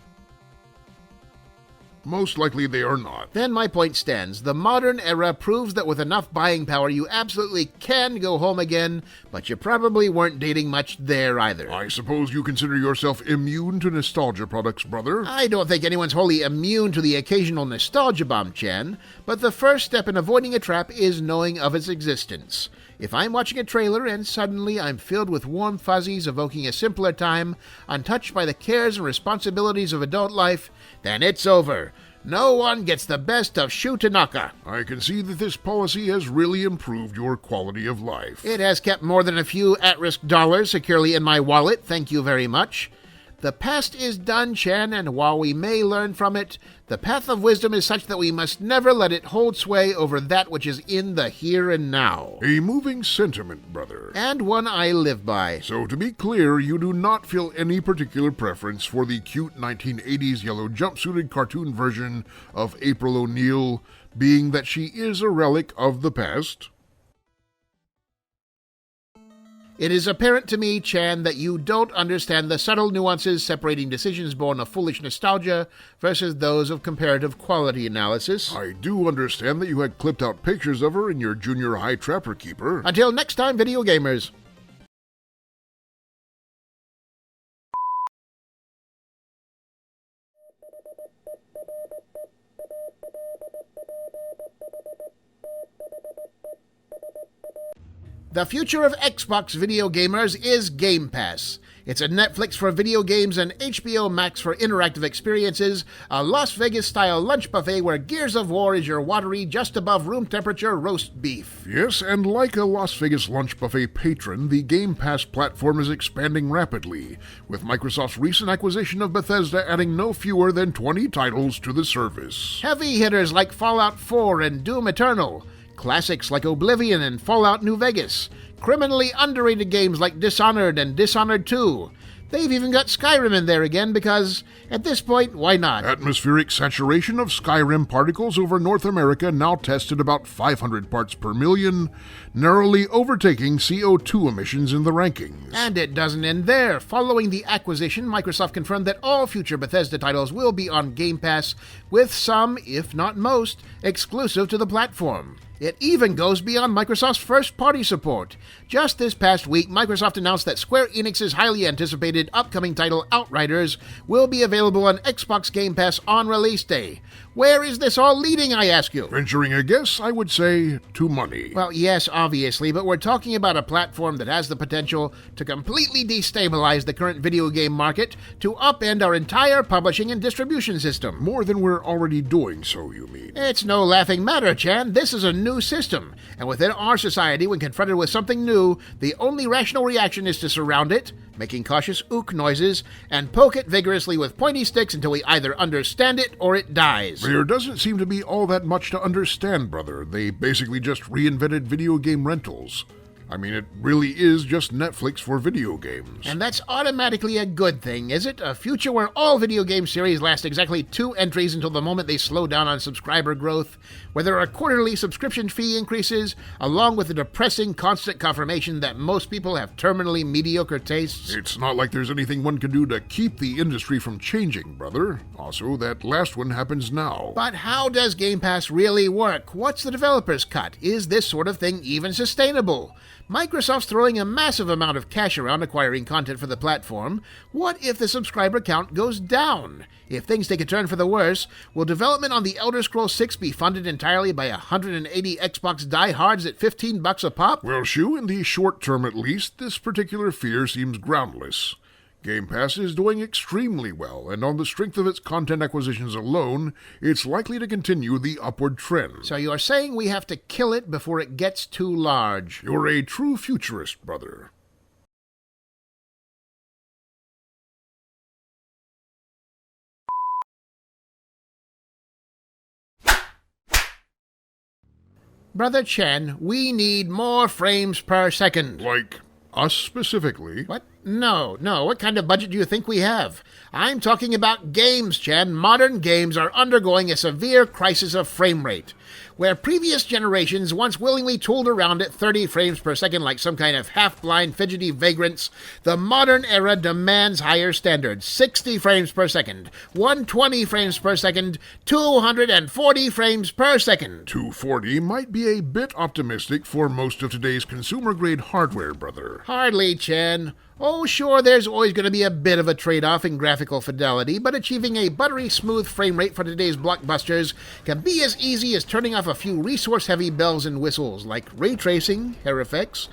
Most likely they are not. Then my point stands. The modern era proves that with enough buying power, you absolutely can go home again, but you probably weren't dating much there either. I suppose you consider yourself immune to nostalgia products, brother? I don't think anyone's wholly immune to the occasional nostalgia bomb, Chan, but the first step in avoiding a trap is knowing of its existence. If I'm watching a trailer and suddenly I'm filled with warm fuzzies evoking a simpler time, untouched by the cares and responsibilities of adult life, then it's over. No one gets the best of Shu Tanaka. I can see that this policy has really improved your quality of life. It has kept more than a few at-risk dollars securely in my wallet, thank you very much. The past is done, Chan, and while we may learn from it, the path of wisdom is such that we must never let it hold sway over that which is in the here and now. A moving sentiment, brother. And one I live by. So to be clear, you do not feel any particular preference for the cute 1980s yellow jumpsuited cartoon version of April O'Neil, being that she is a relic of the past? It is apparent to me, Chan, that you don't understand the subtle nuances separating decisions born of foolish nostalgia versus those of comparative quality analysis. I do understand that you had clipped out pictures of her in your junior high Trapper Keeper. Until next time, video gamers. The future of Xbox video gamers is Game Pass. It's a Netflix for video games and HBO Max for interactive experiences, a Las Vegas-style lunch buffet where Gears of War is your watery, just above room temperature roast beef. Yes, and like a Las Vegas lunch buffet patron, the Game Pass platform is expanding rapidly, with Microsoft's recent acquisition of Bethesda adding no fewer than 20 titles to the service. Heavy hitters like Fallout 4 and Doom Eternal, classics like Oblivion and Fallout New Vegas, criminally underrated games like Dishonored and Dishonored 2. They've even got Skyrim in there again because, at this point, why not? Atmospheric saturation of Skyrim particles over North America now tested about 500 parts per million, narrowly overtaking CO2 emissions in the rankings. And it doesn't end there. Following the acquisition, Microsoft confirmed that all future Bethesda titles will be on Game Pass, with some, if not most, exclusive to the platform. It even goes beyond Microsoft's first-party support. Just this past week, Microsoft announced that Square Enix's highly anticipated upcoming title Outriders will be available on Xbox Game Pass on release day. Where is this all leading, I ask you? Venturing a guess, I would say to money. Well, yes, obviously, but we're talking about a platform that has the potential to completely destabilize the current video game market, to upend our entire publishing and distribution system. More than we're already doing so, you mean? It's no laughing matter, Chan. This is a new system, and within our society, when confronted with something new, the only rational reaction is to surround it, making cautious ook noises, and poke it vigorously with pointy sticks until we either understand it or it dies. There doesn't seem to be all that much to understand, brother. They basically just reinvented video game rentals. I mean, it really is just Netflix for video games. And that's automatically a good thing, is it? A future where all video game series last exactly 2 entries until the moment they slow down on subscriber growth, where there are quarterly subscription fee increases, along with the depressing constant confirmation that most people have terminally mediocre tastes. It's not like there's anything one can do to keep the industry from changing, brother. Also, that last one happens now. But how does Game Pass really work? What's the developer's cut? Is this sort of thing even sustainable? Microsoft's throwing a massive amount of cash around acquiring content for the platform. What if the subscriber count goes down? If things take a turn for the worse, will development on The Elder Scrolls 6 be funded entirely by 180 Xbox diehards at $15 a pop? Well, Shu, in the short term at least, this particular fear seems groundless. Game Pass is doing extremely well, and on the strength of its content acquisitions alone, it's likely to continue the upward trend. So you're saying we have to kill it before it gets too large? You're a true futurist, brother. Brother Chen, we need more frames per second. Like Us specifically. What? No. What kind of budget do you think we have? I'm talking about games, Chen. Modern games are undergoing a severe crisis of frame rate. Where previous generations once willingly tooled around at 30 frames per second like some kind of half-blind, fidgety vagrants, the modern era demands higher standards. 60 frames per second, 120 frames per second, 240 frames per second. 240 might be a bit optimistic for most of today's consumer-grade hardware, brother. Hardly, Chen. Oh, sure, there's always going to be a bit of a trade-off in graphical fidelity, but achieving a buttery smooth frame rate for today's blockbusters can be as easy as turning off a few resource-heavy bells and whistles like ray tracing, hair effects,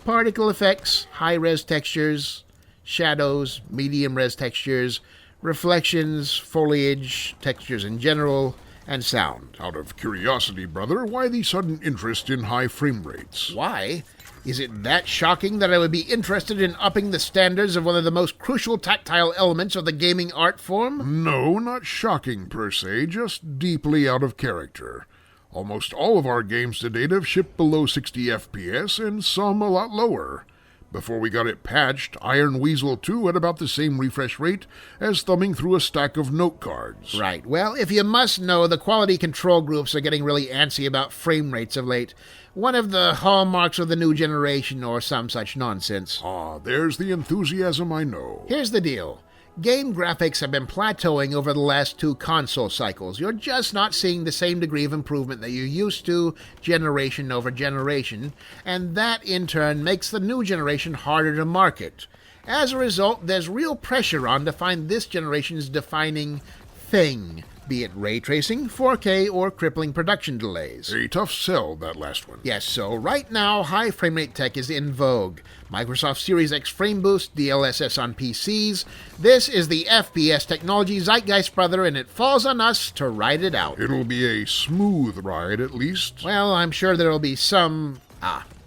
particle effects, high-res textures, shadows, medium-res textures, reflections, foliage, textures in general, and sound. Out of curiosity, brother, why the sudden interest in high frame rates? Why? Is it that shocking that I would be interested in upping the standards of one of the most crucial tactile elements of the gaming art form? No, not shocking per se, just deeply out of character. Almost all of our games to date have shipped below 60 FPS, and some a lot lower. Before we got it patched, Iron Weasel 2 had about the same refresh rate as thumbing through a stack of note cards. Right. Well, if you must know, the quality control groups are getting really antsy about frame rates of late. One of the hallmarks of the new generation or some such nonsense. Ah, there's the enthusiasm I know. Here's the deal. Game graphics have been plateauing over the last 2 console cycles. You're just not seeing the same degree of improvement that you used to generation over generation, and that in turn makes the new generation harder to market. As a result, there's real pressure on to find this generation's defining thing, be it ray tracing, 4K, or crippling production delays. A tough sell, that last one. Yes, so right now, high frame rate tech is in vogue. Microsoft Series X Frame Boost, DLSS on PCs. This is the FPS technology zeitgeist, brother, and it falls on us to ride it out. It'll be a smooth ride, at least. Well, I'm sure there'll be some...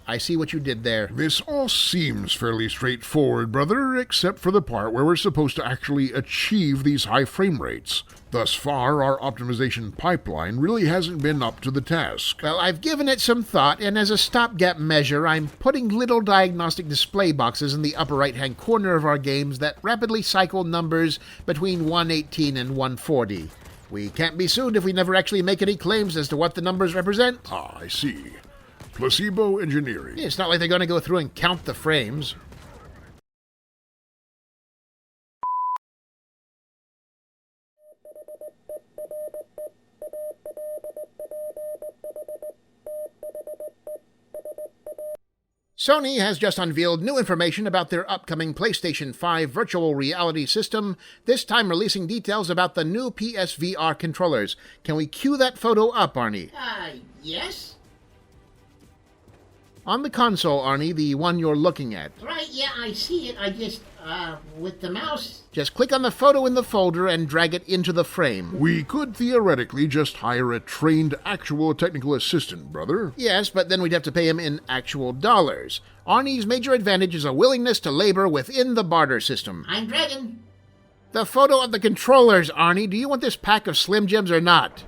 I see what you did there. This all seems fairly straightforward, brother, except for the part where we're supposed to actually achieve these high frame rates. Thus far, our optimization pipeline really hasn't been up to the task. Well, I've given it some thought, and as a stopgap measure, I'm putting little diagnostic display boxes in the upper right-hand corner of our games that rapidly cycle numbers between 118 and 140. We can't be sued if we never actually make any claims as to what the numbers represent. Ah, I see. Placebo engineering. It's not like they're going to go through and count the frames. Sony has just unveiled new information about their upcoming PlayStation 5 virtual reality system, this time releasing details about the new PSVR controllers. Can we cue that photo up, Arnie? Yes? On the console, Arnie, the one you're looking at. Right, yeah, I see it. I just, with the mouse. Just click on the photo in the folder and drag it into the frame. We could theoretically just hire a trained actual technical assistant, brother. Yes, but then we'd have to pay him in actual dollars. Arnie's major advantage is a willingness to labor within the barter system. I'm dragging. The photo of the controllers, Arnie. Do you want this pack of Slim Jims or not?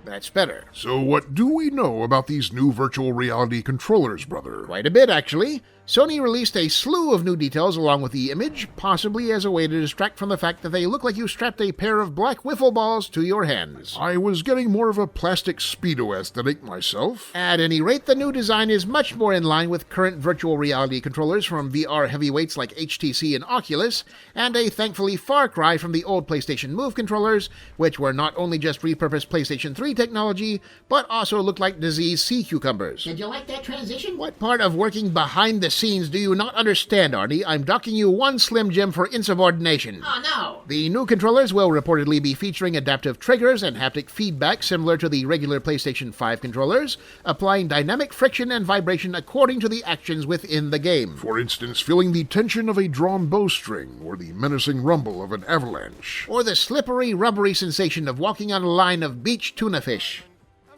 That's better. So what do we know about these new virtual reality controllers, brother? Quite a bit, actually. Sony released a slew of new details along with the image, possibly as a way to distract from the fact that they look like you strapped a pair of black wiffle balls to your hands. I was getting more of a plastic Speedo aesthetic myself. At any rate, the new design is much more in line with current virtual reality controllers from VR heavyweights like HTC and Oculus, and a thankfully far cry from the old PlayStation Move controllers, which were not only just repurposed PlayStation 3 technology, but also looked like diseased sea cucumbers. Did you like that transition? What part of working behind the scenes do you not understand, Arnie? I'm docking you 1 Slim Jim for insubordination. Oh, no. The new controllers will reportedly be featuring adaptive triggers and haptic feedback similar to the regular PlayStation 5 controllers, applying dynamic friction and vibration according to the actions within the game. For instance, feeling the tension of a drawn bowstring, or the menacing rumble of an avalanche. Or the slippery, rubbery sensation of walking on a line of beach tuna fish.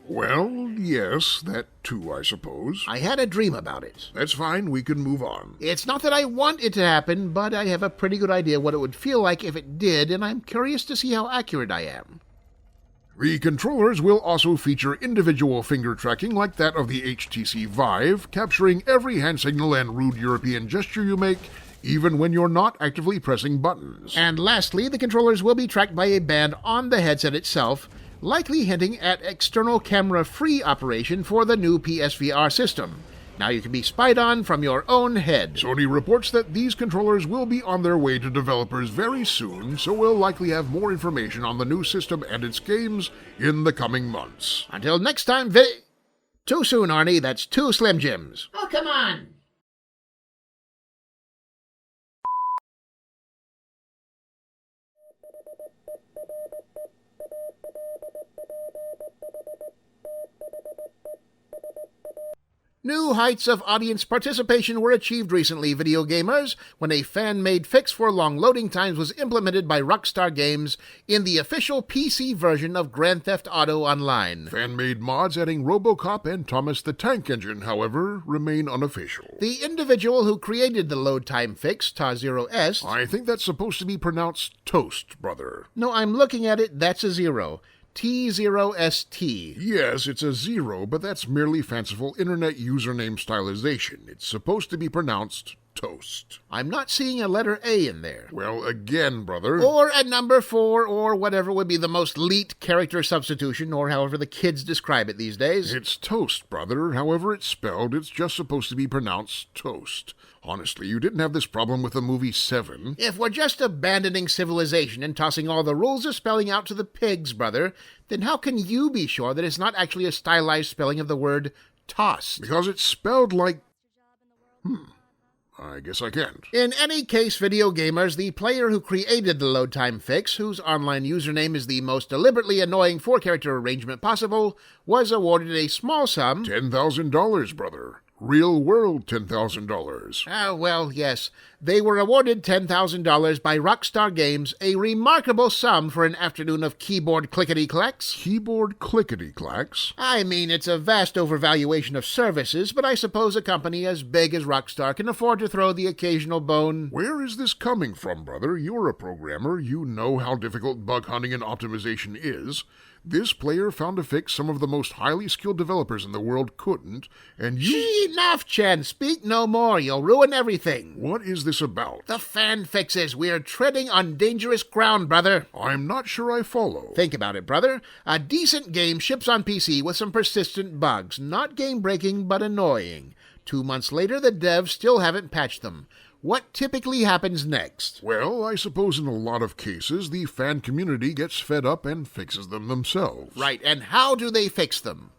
Well, yes, that too, I suppose. I had a dream about it. That's fine, we can move on. It's not that I want it to happen, but I have a pretty good idea what it would feel like if it did, and I'm curious to see how accurate I am. The controllers will also feature individual finger tracking like that of the HTC Vive, capturing every hand signal and rude European gesture you make, even when you're not actively pressing buttons. And lastly, the controllers will be tracked by a band on the headset itself, likely hinting at external camera-free operation for the new PSVR system. Now you can be spied on from your own head. Sony reports that these controllers will be on their way to developers very soon, so we'll likely have more information on the new system and its games in the coming months. Until next time, Too soon, Arnie. That's 2 Slim Jims. Oh, come on. New heights of audience participation were achieved recently, video gamers, when a fan-made fix for long loading times was implemented by Rockstar Games in the official PC version of Grand Theft Auto Online. Fan-made mods adding RoboCop and Thomas the Tank Engine, however, remain unofficial. The individual who created the load time fix, Ta0est... I think that's supposed to be pronounced toast, brother. No, I'm looking at it, that's a 0. T0ST. Yes, it's a 0, but that's merely fanciful internet username stylization. It's supposed to be pronounced toast. I'm not seeing a letter A in there. Well, again, brother. Or a number 4, or whatever would be the most leet character substitution, or however the kids describe it these days. It's toast, brother. However it's spelled, it's just supposed to be pronounced toast. Honestly, you didn't have this problem with the movie 7. If we're just abandoning civilization and tossing all the rules of spelling out to the pigs, brother, then how can you be sure that it's not actually a stylized spelling of the word tossed? Because it's spelled like... I guess I can't. In any case, video gamers, the player who created the load time fix, whose online username is the most deliberately annoying 4-character arrangement possible, was awarded a small sum... $10,000, brother. Real world $10,000. Well, yes. They were awarded $10,000 by Rockstar Games, a remarkable sum for an afternoon of keyboard clickety-clacks. Keyboard clickety-clacks? I mean, it's a vast overvaluation of services, but I suppose a company as big as Rockstar can afford to throw the occasional bone. Where is this coming from, brother? You're a programmer. You know how difficult bug hunting and optimization is. This player found a fix some of the most highly skilled developers in the world couldn't, and you... Enough, Chen. Speak no more. You'll ruin everything. What is this about? The fan fixes. We're treading on dangerous ground, brother. I'm not sure I follow. Think about it, brother. A decent game ships on PC with some persistent bugs. Not game-breaking, but annoying. 2 months later, the devs still haven't patched them. What typically happens next? Well, I suppose in a lot of cases, the fan community gets fed up and fixes them themselves. Right, and how do they fix them?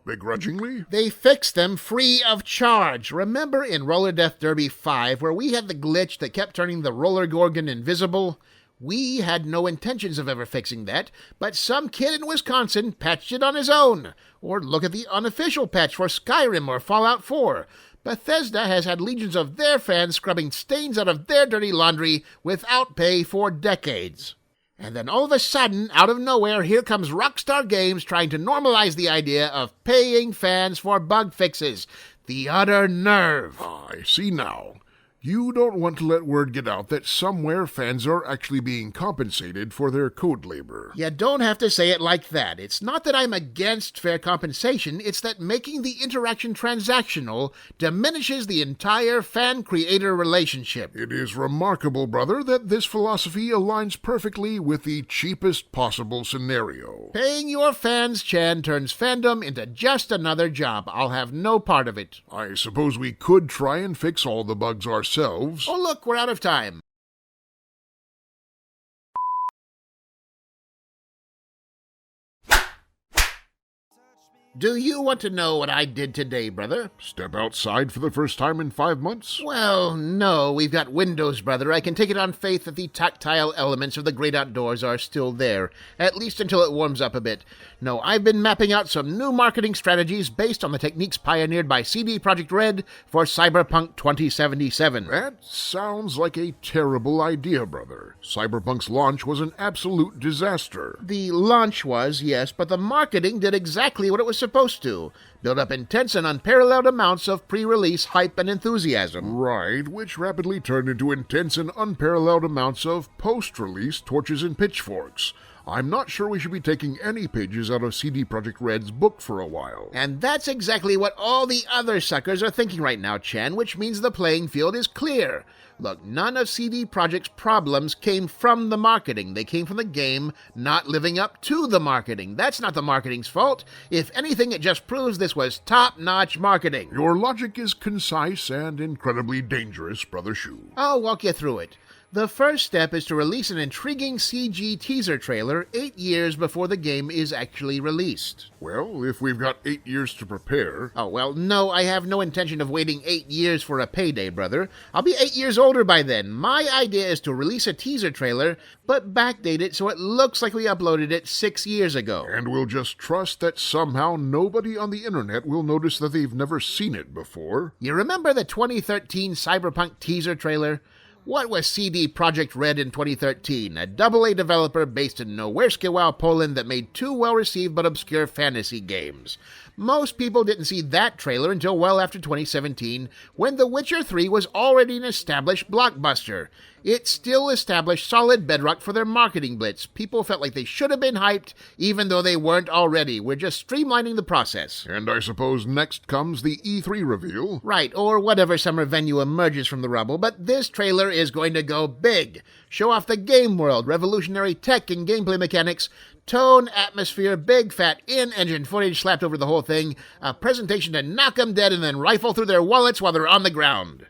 Begrudgingly? They fix them free of charge. Remember in Roller Death Derby 5, where we had the glitch that kept turning the Roller Gorgon invisible? We had no intentions of ever fixing that, but some kid in Wisconsin patched it on his own. Or look at the unofficial patch for Skyrim or Fallout 4. Bethesda has had legions of their fans scrubbing stains out of their dirty laundry without pay for decades. And then all of a sudden, out of nowhere, here comes Rockstar Games trying to normalize the idea of paying fans for bug fixes. The utter nerve. I see now. You don't want to let word get out that somewhere fans are actually being compensated for their code labor. You don't have to say it like that. It's not that I'm against fair compensation, it's that making the interaction transactional diminishes the entire fan-creator relationship. It is remarkable, brother, that this philosophy aligns perfectly with the cheapest possible scenario. Paying your fans, Chan, turns fandom into just another job. I'll have no part of it. I suppose we could try and fix all the bugs ourselves. Oh, look, we're out of time. Do you want to know what I did today, brother? Step outside for the first time in 5 months? Well, no. We've got windows, brother. I can take it on faith that the tactile elements of the great outdoors are still there, at least until it warms up a bit. No, I've been mapping out some new marketing strategies based on the techniques pioneered by CD Projekt Red for Cyberpunk 2077. That sounds like a terrible idea, brother. Cyberpunk's launch was an absolute disaster. The launch was, yes, but the marketing did exactly what it was supposed to. Build up intense and unparalleled amounts of pre-release hype and enthusiasm. Right, which rapidly turned into intense and unparalleled amounts of post-release torches and pitchforks. I'm not sure we should be taking any pages out of CD Projekt Red's book for a while. And that's exactly what all the other suckers are thinking right now, Chen, which means the playing field is clear. Look, none of CD Projekt's problems came from the marketing. They came from the game not living up to the marketing. That's not the marketing's fault. If anything, it just proves this was top-notch marketing. Your logic is concise and incredibly dangerous, Brother Shu. I'll walk you through it. The first step is to release an intriguing CG teaser trailer 8 years before the game is actually released. Well, if we've got 8 years to prepare... Oh, well, no, I have no intention of waiting 8 years for a payday, brother. I'll be 8 years older by then. My idea is to release a teaser trailer, but backdate it so it looks like we uploaded it 6 years ago. And we'll just trust that somehow nobody on the internet will notice that they've never seen it before. You remember the 2013 Cyberpunk teaser trailer? What was CD Projekt Red in 2013? A AA developer based in Nowherskiwał, Poland that made 2 well-received but obscure fantasy games. Most people didn't see that trailer until well after 2017, when The Witcher 3 was already an established blockbuster. It still established solid bedrock for their marketing blitz. People felt like they should have been hyped, even though they weren't already. We're just streamlining the process. And I suppose next comes the E3 reveal. Right, or whatever summer venue emerges from the rubble, but this trailer is going to go big. Show off the game world, revolutionary tech and gameplay mechanics, tone, atmosphere, big fat in-engine footage slapped over the whole thing, a presentation to knock 'em dead and then rifle through their wallets while they're on the ground.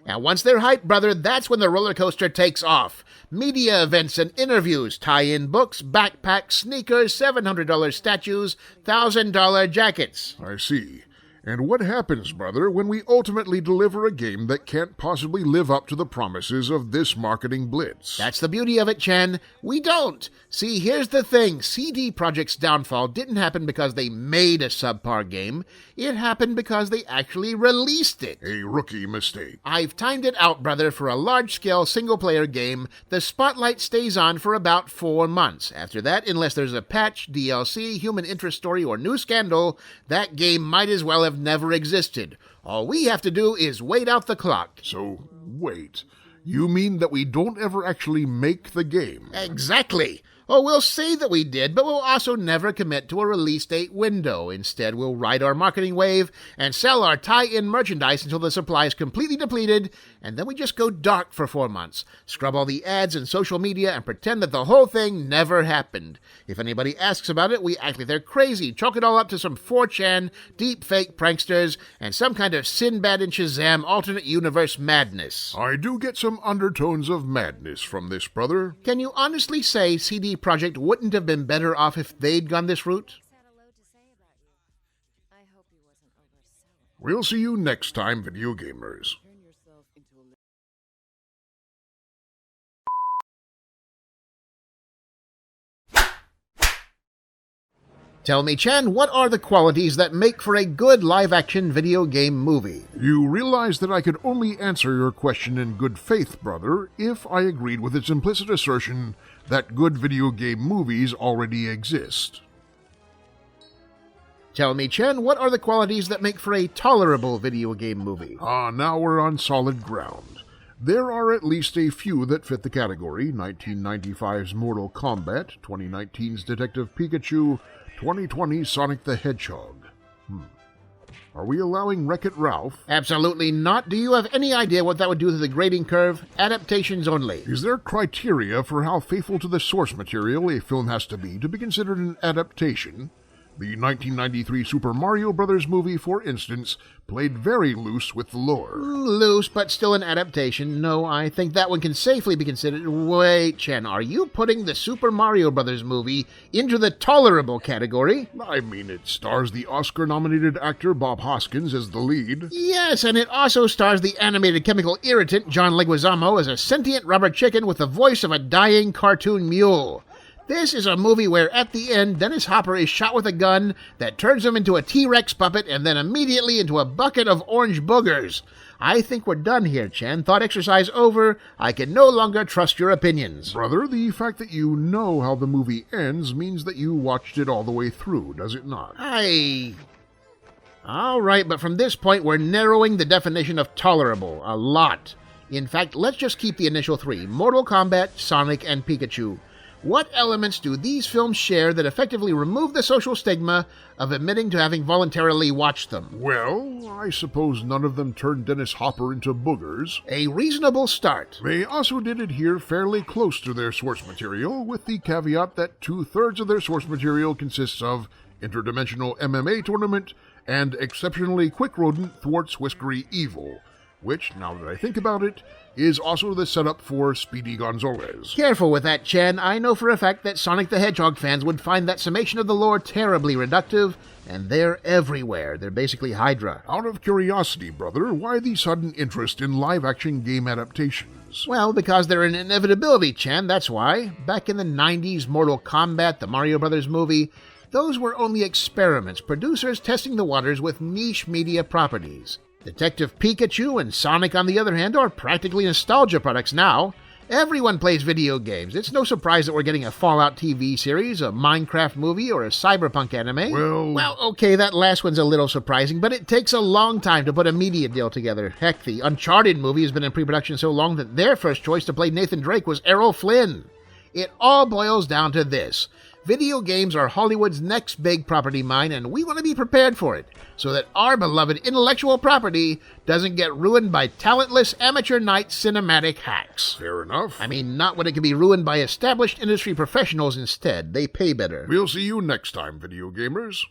Now, once they're hyped, brother, that's when the roller coaster takes off. Media events and interviews, tie-in books, backpacks, sneakers, $700 statues, $1,000 jackets. I see. And what happens, brother, when we ultimately deliver a game that can't possibly live up to the promises of this marketing blitz? That's the beauty of it, Chen. We don't. See, here's the thing. CD Projekt's downfall didn't happen because they made a subpar game. It happened because they actually released it. A rookie mistake. I've timed it out, brother. For a large-scale single-player game, the spotlight stays on for about 4 months. After that, unless there's a patch, DLC, human interest story, or new scandal, that game might as well have never existed. All we have to do is wait out the clock. So, wait. You mean that we don't ever actually make the game? Exactly. Oh, we'll say that we did, but we'll also never commit to a release date window. Instead, we'll ride our marketing wave and sell our tie-in merchandise until the supply is completely depleted, and then we just go dark for 4 months, scrub all the ads and social media, and pretend that the whole thing never happened. If anybody asks about it, we act like they're crazy, chalk it all up to some 4chan, deep-fake pranksters, and some kind of Sinbad and Shazam alternate universe madness. I do get some undertones of madness from this, brother. Can you honestly say CD Projekt wouldn't have been better off if they'd gone this route? We'll see you next time, video gamers. Tell me, Chen, what are the qualities that make for a good live-action video game movie? You realize that I could only answer your question in good faith, brother, if I agreed with its implicit assertion that good video game movies already exist. Tell me, Chen, what are the qualities that make for a tolerable video game movie? Now we're on solid ground. There are at least a few that fit the category: 1995's Mortal Kombat, 2019's Detective Pikachu, 2020's Sonic the Hedgehog. Are we allowing Wreck-It Ralph? Absolutely not. Do you have any idea what that would do to the grading curve? Adaptations only. Is there criteria for how faithful to the source material a film has to be considered an adaptation? The 1993 Super Mario Bros. Movie, for instance, played very loose with the lore. Loose, but still an adaptation. No, I think that one can safely be considered... Wait, Chen, are you putting the Super Mario Bros. Movie into the tolerable category? I mean, it stars the Oscar-nominated actor Bob Hoskins as the lead. Yes, and it also stars the animated chemical irritant John Leguizamo as a sentient rubber chicken with the voice of a dying cartoon mule. This is a movie where, at the end, Dennis Hopper is shot with a gun that turns him into a T-Rex puppet and then immediately into a bucket of orange boogers. I think we're done here, Chen. Thought exercise over. I can no longer trust your opinions. Brother, the fact that you know how the movie ends means that you watched it all the way through, does it not? All right, but from this point, we're narrowing the definition of tolerable a lot. In fact, let's just keep the initial 3, Mortal Kombat, Sonic, and Pikachu. What elements do these films share that effectively remove the social stigma of admitting to having voluntarily watched them? Well, I suppose none of them turned Dennis Hopper into boogers. A reasonable start. They also did adhere fairly close to their source material, with the caveat that 2/3 of their source material consists of interdimensional MMA tournament and exceptionally quick rodent thwarts whiskery evil, which, now that I think about it, is also the setup for Speedy Gonzalez. Careful with that, Chen. I know for a fact that Sonic the Hedgehog fans would find that summation of the lore terribly reductive, and they're everywhere. They're basically Hydra. Out of curiosity, brother, why the sudden interest in live-action game adaptations? Well, because they're an inevitability, Chen, that's why. Back in the 90s, Mortal Kombat, the Mario Brothers movie, those were only experiments, producers testing the waters with niche media properties. Detective Pikachu and Sonic, on the other hand, are practically nostalgia products now. Everyone plays video games. It's no surprise that we're getting a Fallout TV series, a Minecraft movie, or a Cyberpunk anime. Well, okay, that last one's a little surprising, but it takes a long time to put a media deal together. Heck, the Uncharted movie has been in pre-production so long that their first choice to play Nathan Drake was Errol Flynn. It all boils down to this. Video games are Hollywood's next big property mine, and we want to be prepared for it, so that our beloved intellectual property doesn't get ruined by talentless amateur night cinematic hacks. Fair enough. I mean, not when it can be ruined by established industry professionals instead. They pay better. We'll see you next time, video gamers.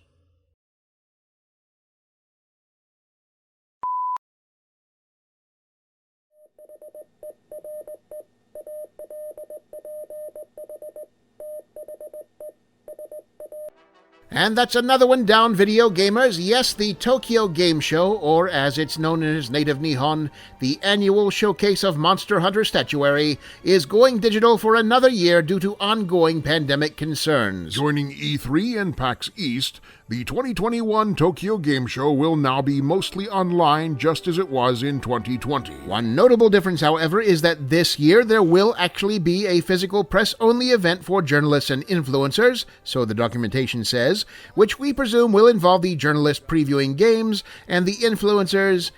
And that's another one down, video gamers. Yes, the Tokyo Game Show, or as it's known in its native Nihon, the annual showcase of Monster Hunter statuary, is going digital for another year due to ongoing pandemic concerns. Joining E3 and PAX East, the 2021 Tokyo Game Show will now be mostly online, just as it was in 2020. One notable difference, however, is that this year there will actually be a physical press-only event for journalists and influencers, so the documentation says, which we presume will involve the journalists previewing games and the influencers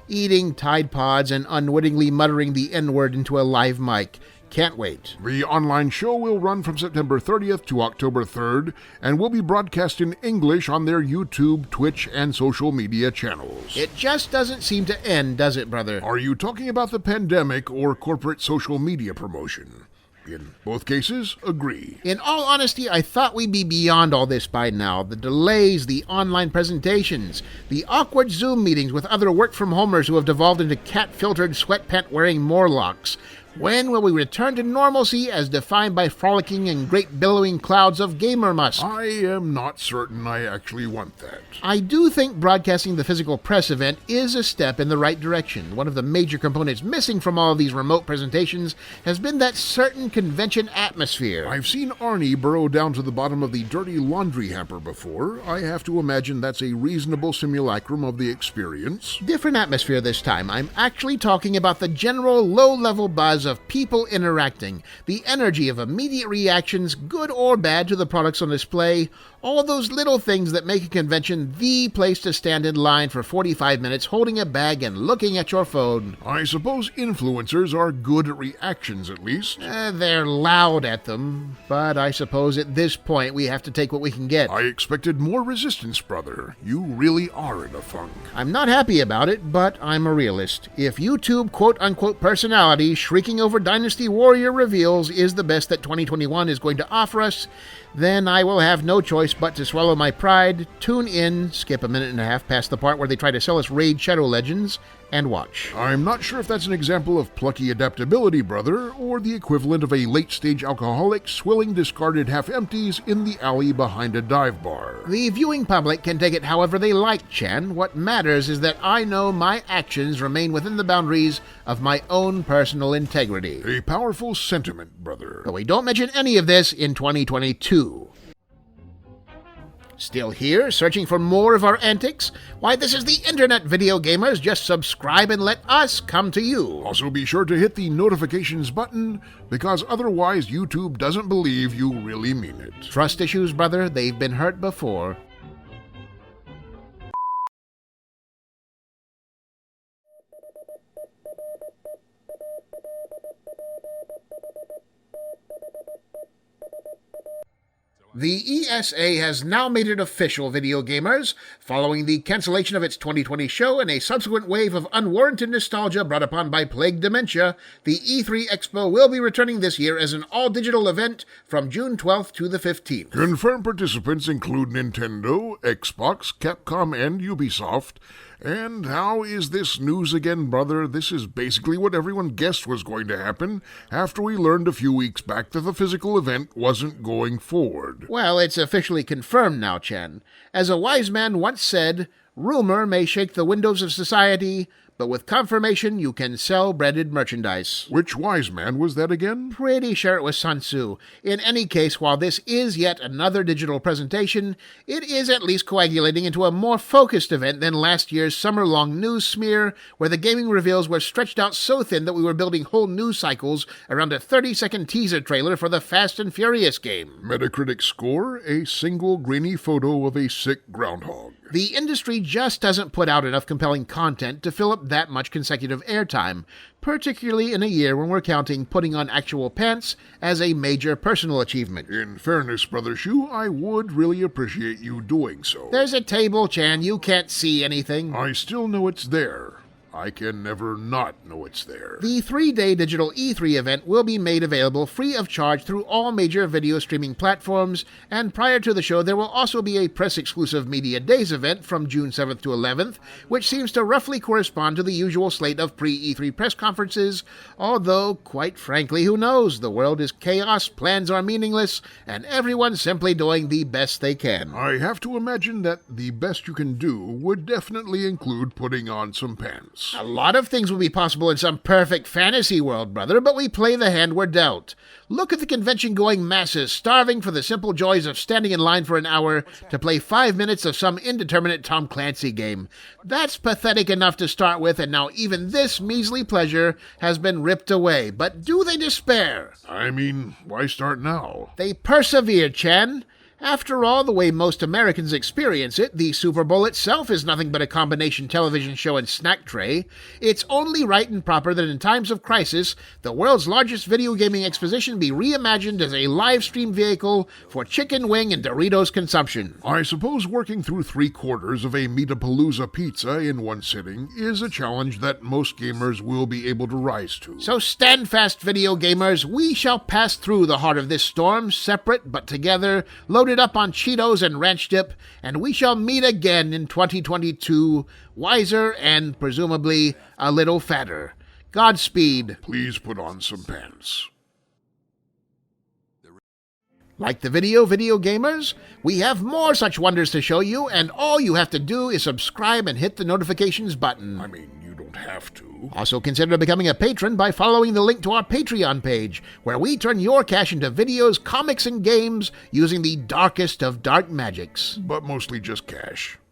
eating Tide Pods and unwittingly muttering the N-word into a live mic. Can't wait. The online show will run from September 30th to October 3rd and will be broadcast in English on their YouTube, Twitch, and social media channels. It just doesn't seem to end, does it, brother? Are you talking about the pandemic or corporate social media promotion? In both cases, agree. In all honesty, I thought we'd be beyond all this by now. The delays, the online presentations, the awkward Zoom meetings with other work-from-homers who have devolved into cat-filtered, sweatpant-wearing Morlocks. When will we return to normalcy as defined by frolicking and great billowing clouds of gamer musk? I am not certain I actually want that. I do think broadcasting the physical press event is a step in the right direction. One of the major components missing from all of these remote presentations has been that certain convention atmosphere. I've seen Arnie burrow down to the bottom of the dirty laundry hamper before. I have to imagine that's a reasonable simulacrum of the experience. Different atmosphere this time. I'm actually talking about the general low-level buzz of people interacting, the energy of immediate reactions, good or bad, to the products on display, all those little things that make a convention the place to stand in line for 45 minutes holding a bag and looking at your phone. I suppose influencers are good at reactions, at least. They're loud at them, but I suppose at this point we have to take what we can get. I expected more resistance, brother. You really are in a funk. I'm not happy about it, but I'm a realist. If YouTube quote-unquote personality shrieking over Dynasty Warrior reveals is the best that 2021 is going to offer us, then I will have no choice but to swallow my pride, tune in, skip a minute and a half past the part where they try to sell us Raid Shadow Legends, and watch. I'm not sure if that's an example of plucky adaptability, brother, or the equivalent of a late-stage alcoholic swilling discarded half-empties in the alley behind a dive bar. The viewing public can take it however they like, Chen. What matters is that I know my actions remain within the boundaries of my own personal integrity. A powerful sentiment, brother. But we don't mention any of this in 2022. Still here, searching for more of our antics? Why, this is the internet, video gamers. Just subscribe and let us come to you. Also be sure to hit the notifications button, because otherwise YouTube doesn't believe you really mean it. Trust issues, brother. They've been hurt before. The ESA has now made it official, video gamers. Following the cancellation of its 2020 show and a subsequent wave of unwarranted nostalgia brought upon by plague dementia, the E3 Expo will be returning this year as an all-digital event from June 12th to the 15th. Confirmed participants include Nintendo, Xbox, Capcom, and Ubisoft. And how is this news again, brother? This is basically what everyone guessed was going to happen after we learned a few weeks back that the physical event wasn't going forward. Well, it's officially confirmed now, Chen. As a wise man once said, rumor may shake the windows of society, but with confirmation you can sell breaded merchandise. Which wise man was that again? Pretty sure it was Sun Tzu. In any case, while this is yet another digital presentation, it is at least coagulating into a more focused event than last year's summer-long news smear, where the gaming reveals were stretched out so thin that we were building whole news cycles around a 30-second teaser trailer for the Fast and Furious game. Metacritic score, a single grainy photo of a sick groundhog. The industry just doesn't put out enough compelling content to fill up that much consecutive airtime, particularly in a year when we're counting putting on actual pants as a major personal achievement. In fairness, Brother Shu, I would really appreciate you doing so. There's a table, Chan. You can't see anything. I still know it's there. I can never not know it's there. The 3-day digital E3 event will be made available free of charge through all major video streaming platforms, and prior to the show there will also be a press-exclusive Media Days event from June 7th to 11th, which seems to roughly correspond to the usual slate of pre-E3 press conferences, although, quite frankly, who knows? The world is chaos, plans are meaningless, and everyone's simply doing the best they can. I have to imagine that the best you can do would definitely include putting on some pants. A lot of things will be possible in some perfect fantasy world, brother, but we play the hand we're dealt. Look at the convention-going masses starving for the simple joys of standing in line for an hour to play 5 minutes of some indeterminate Tom Clancy game. That's pathetic enough to start with, and now even this measly pleasure has been ripped away. But do they despair? I mean, why start now? They persevere, Chen. After all, the way most Americans experience it, the Super Bowl itself is nothing but a combination television show and snack tray. It's only right and proper that in times of crisis, the world's largest video gaming exposition be reimagined as a live stream vehicle for chicken wing and Doritos consumption. I suppose working through 3/4 of a Meatapalooza pizza in one sitting is a challenge that most gamers will be able to rise to. So stand fast, video gamers. We shall pass through the heart of this storm, separate but together, loaded up on Cheetos and ranch dip, and we shall meet again in 2022, wiser and presumably a little fatter. Godspeed. Please put on some pants. Like the video gamers? We have more such wonders to show you, and all you have to do is subscribe and hit the notifications button. I mean, you don't have to. Also consider becoming a patron by following the link to our Patreon page, where we turn your cash into videos, comics, and games using the darkest of dark magics. But mostly just cash.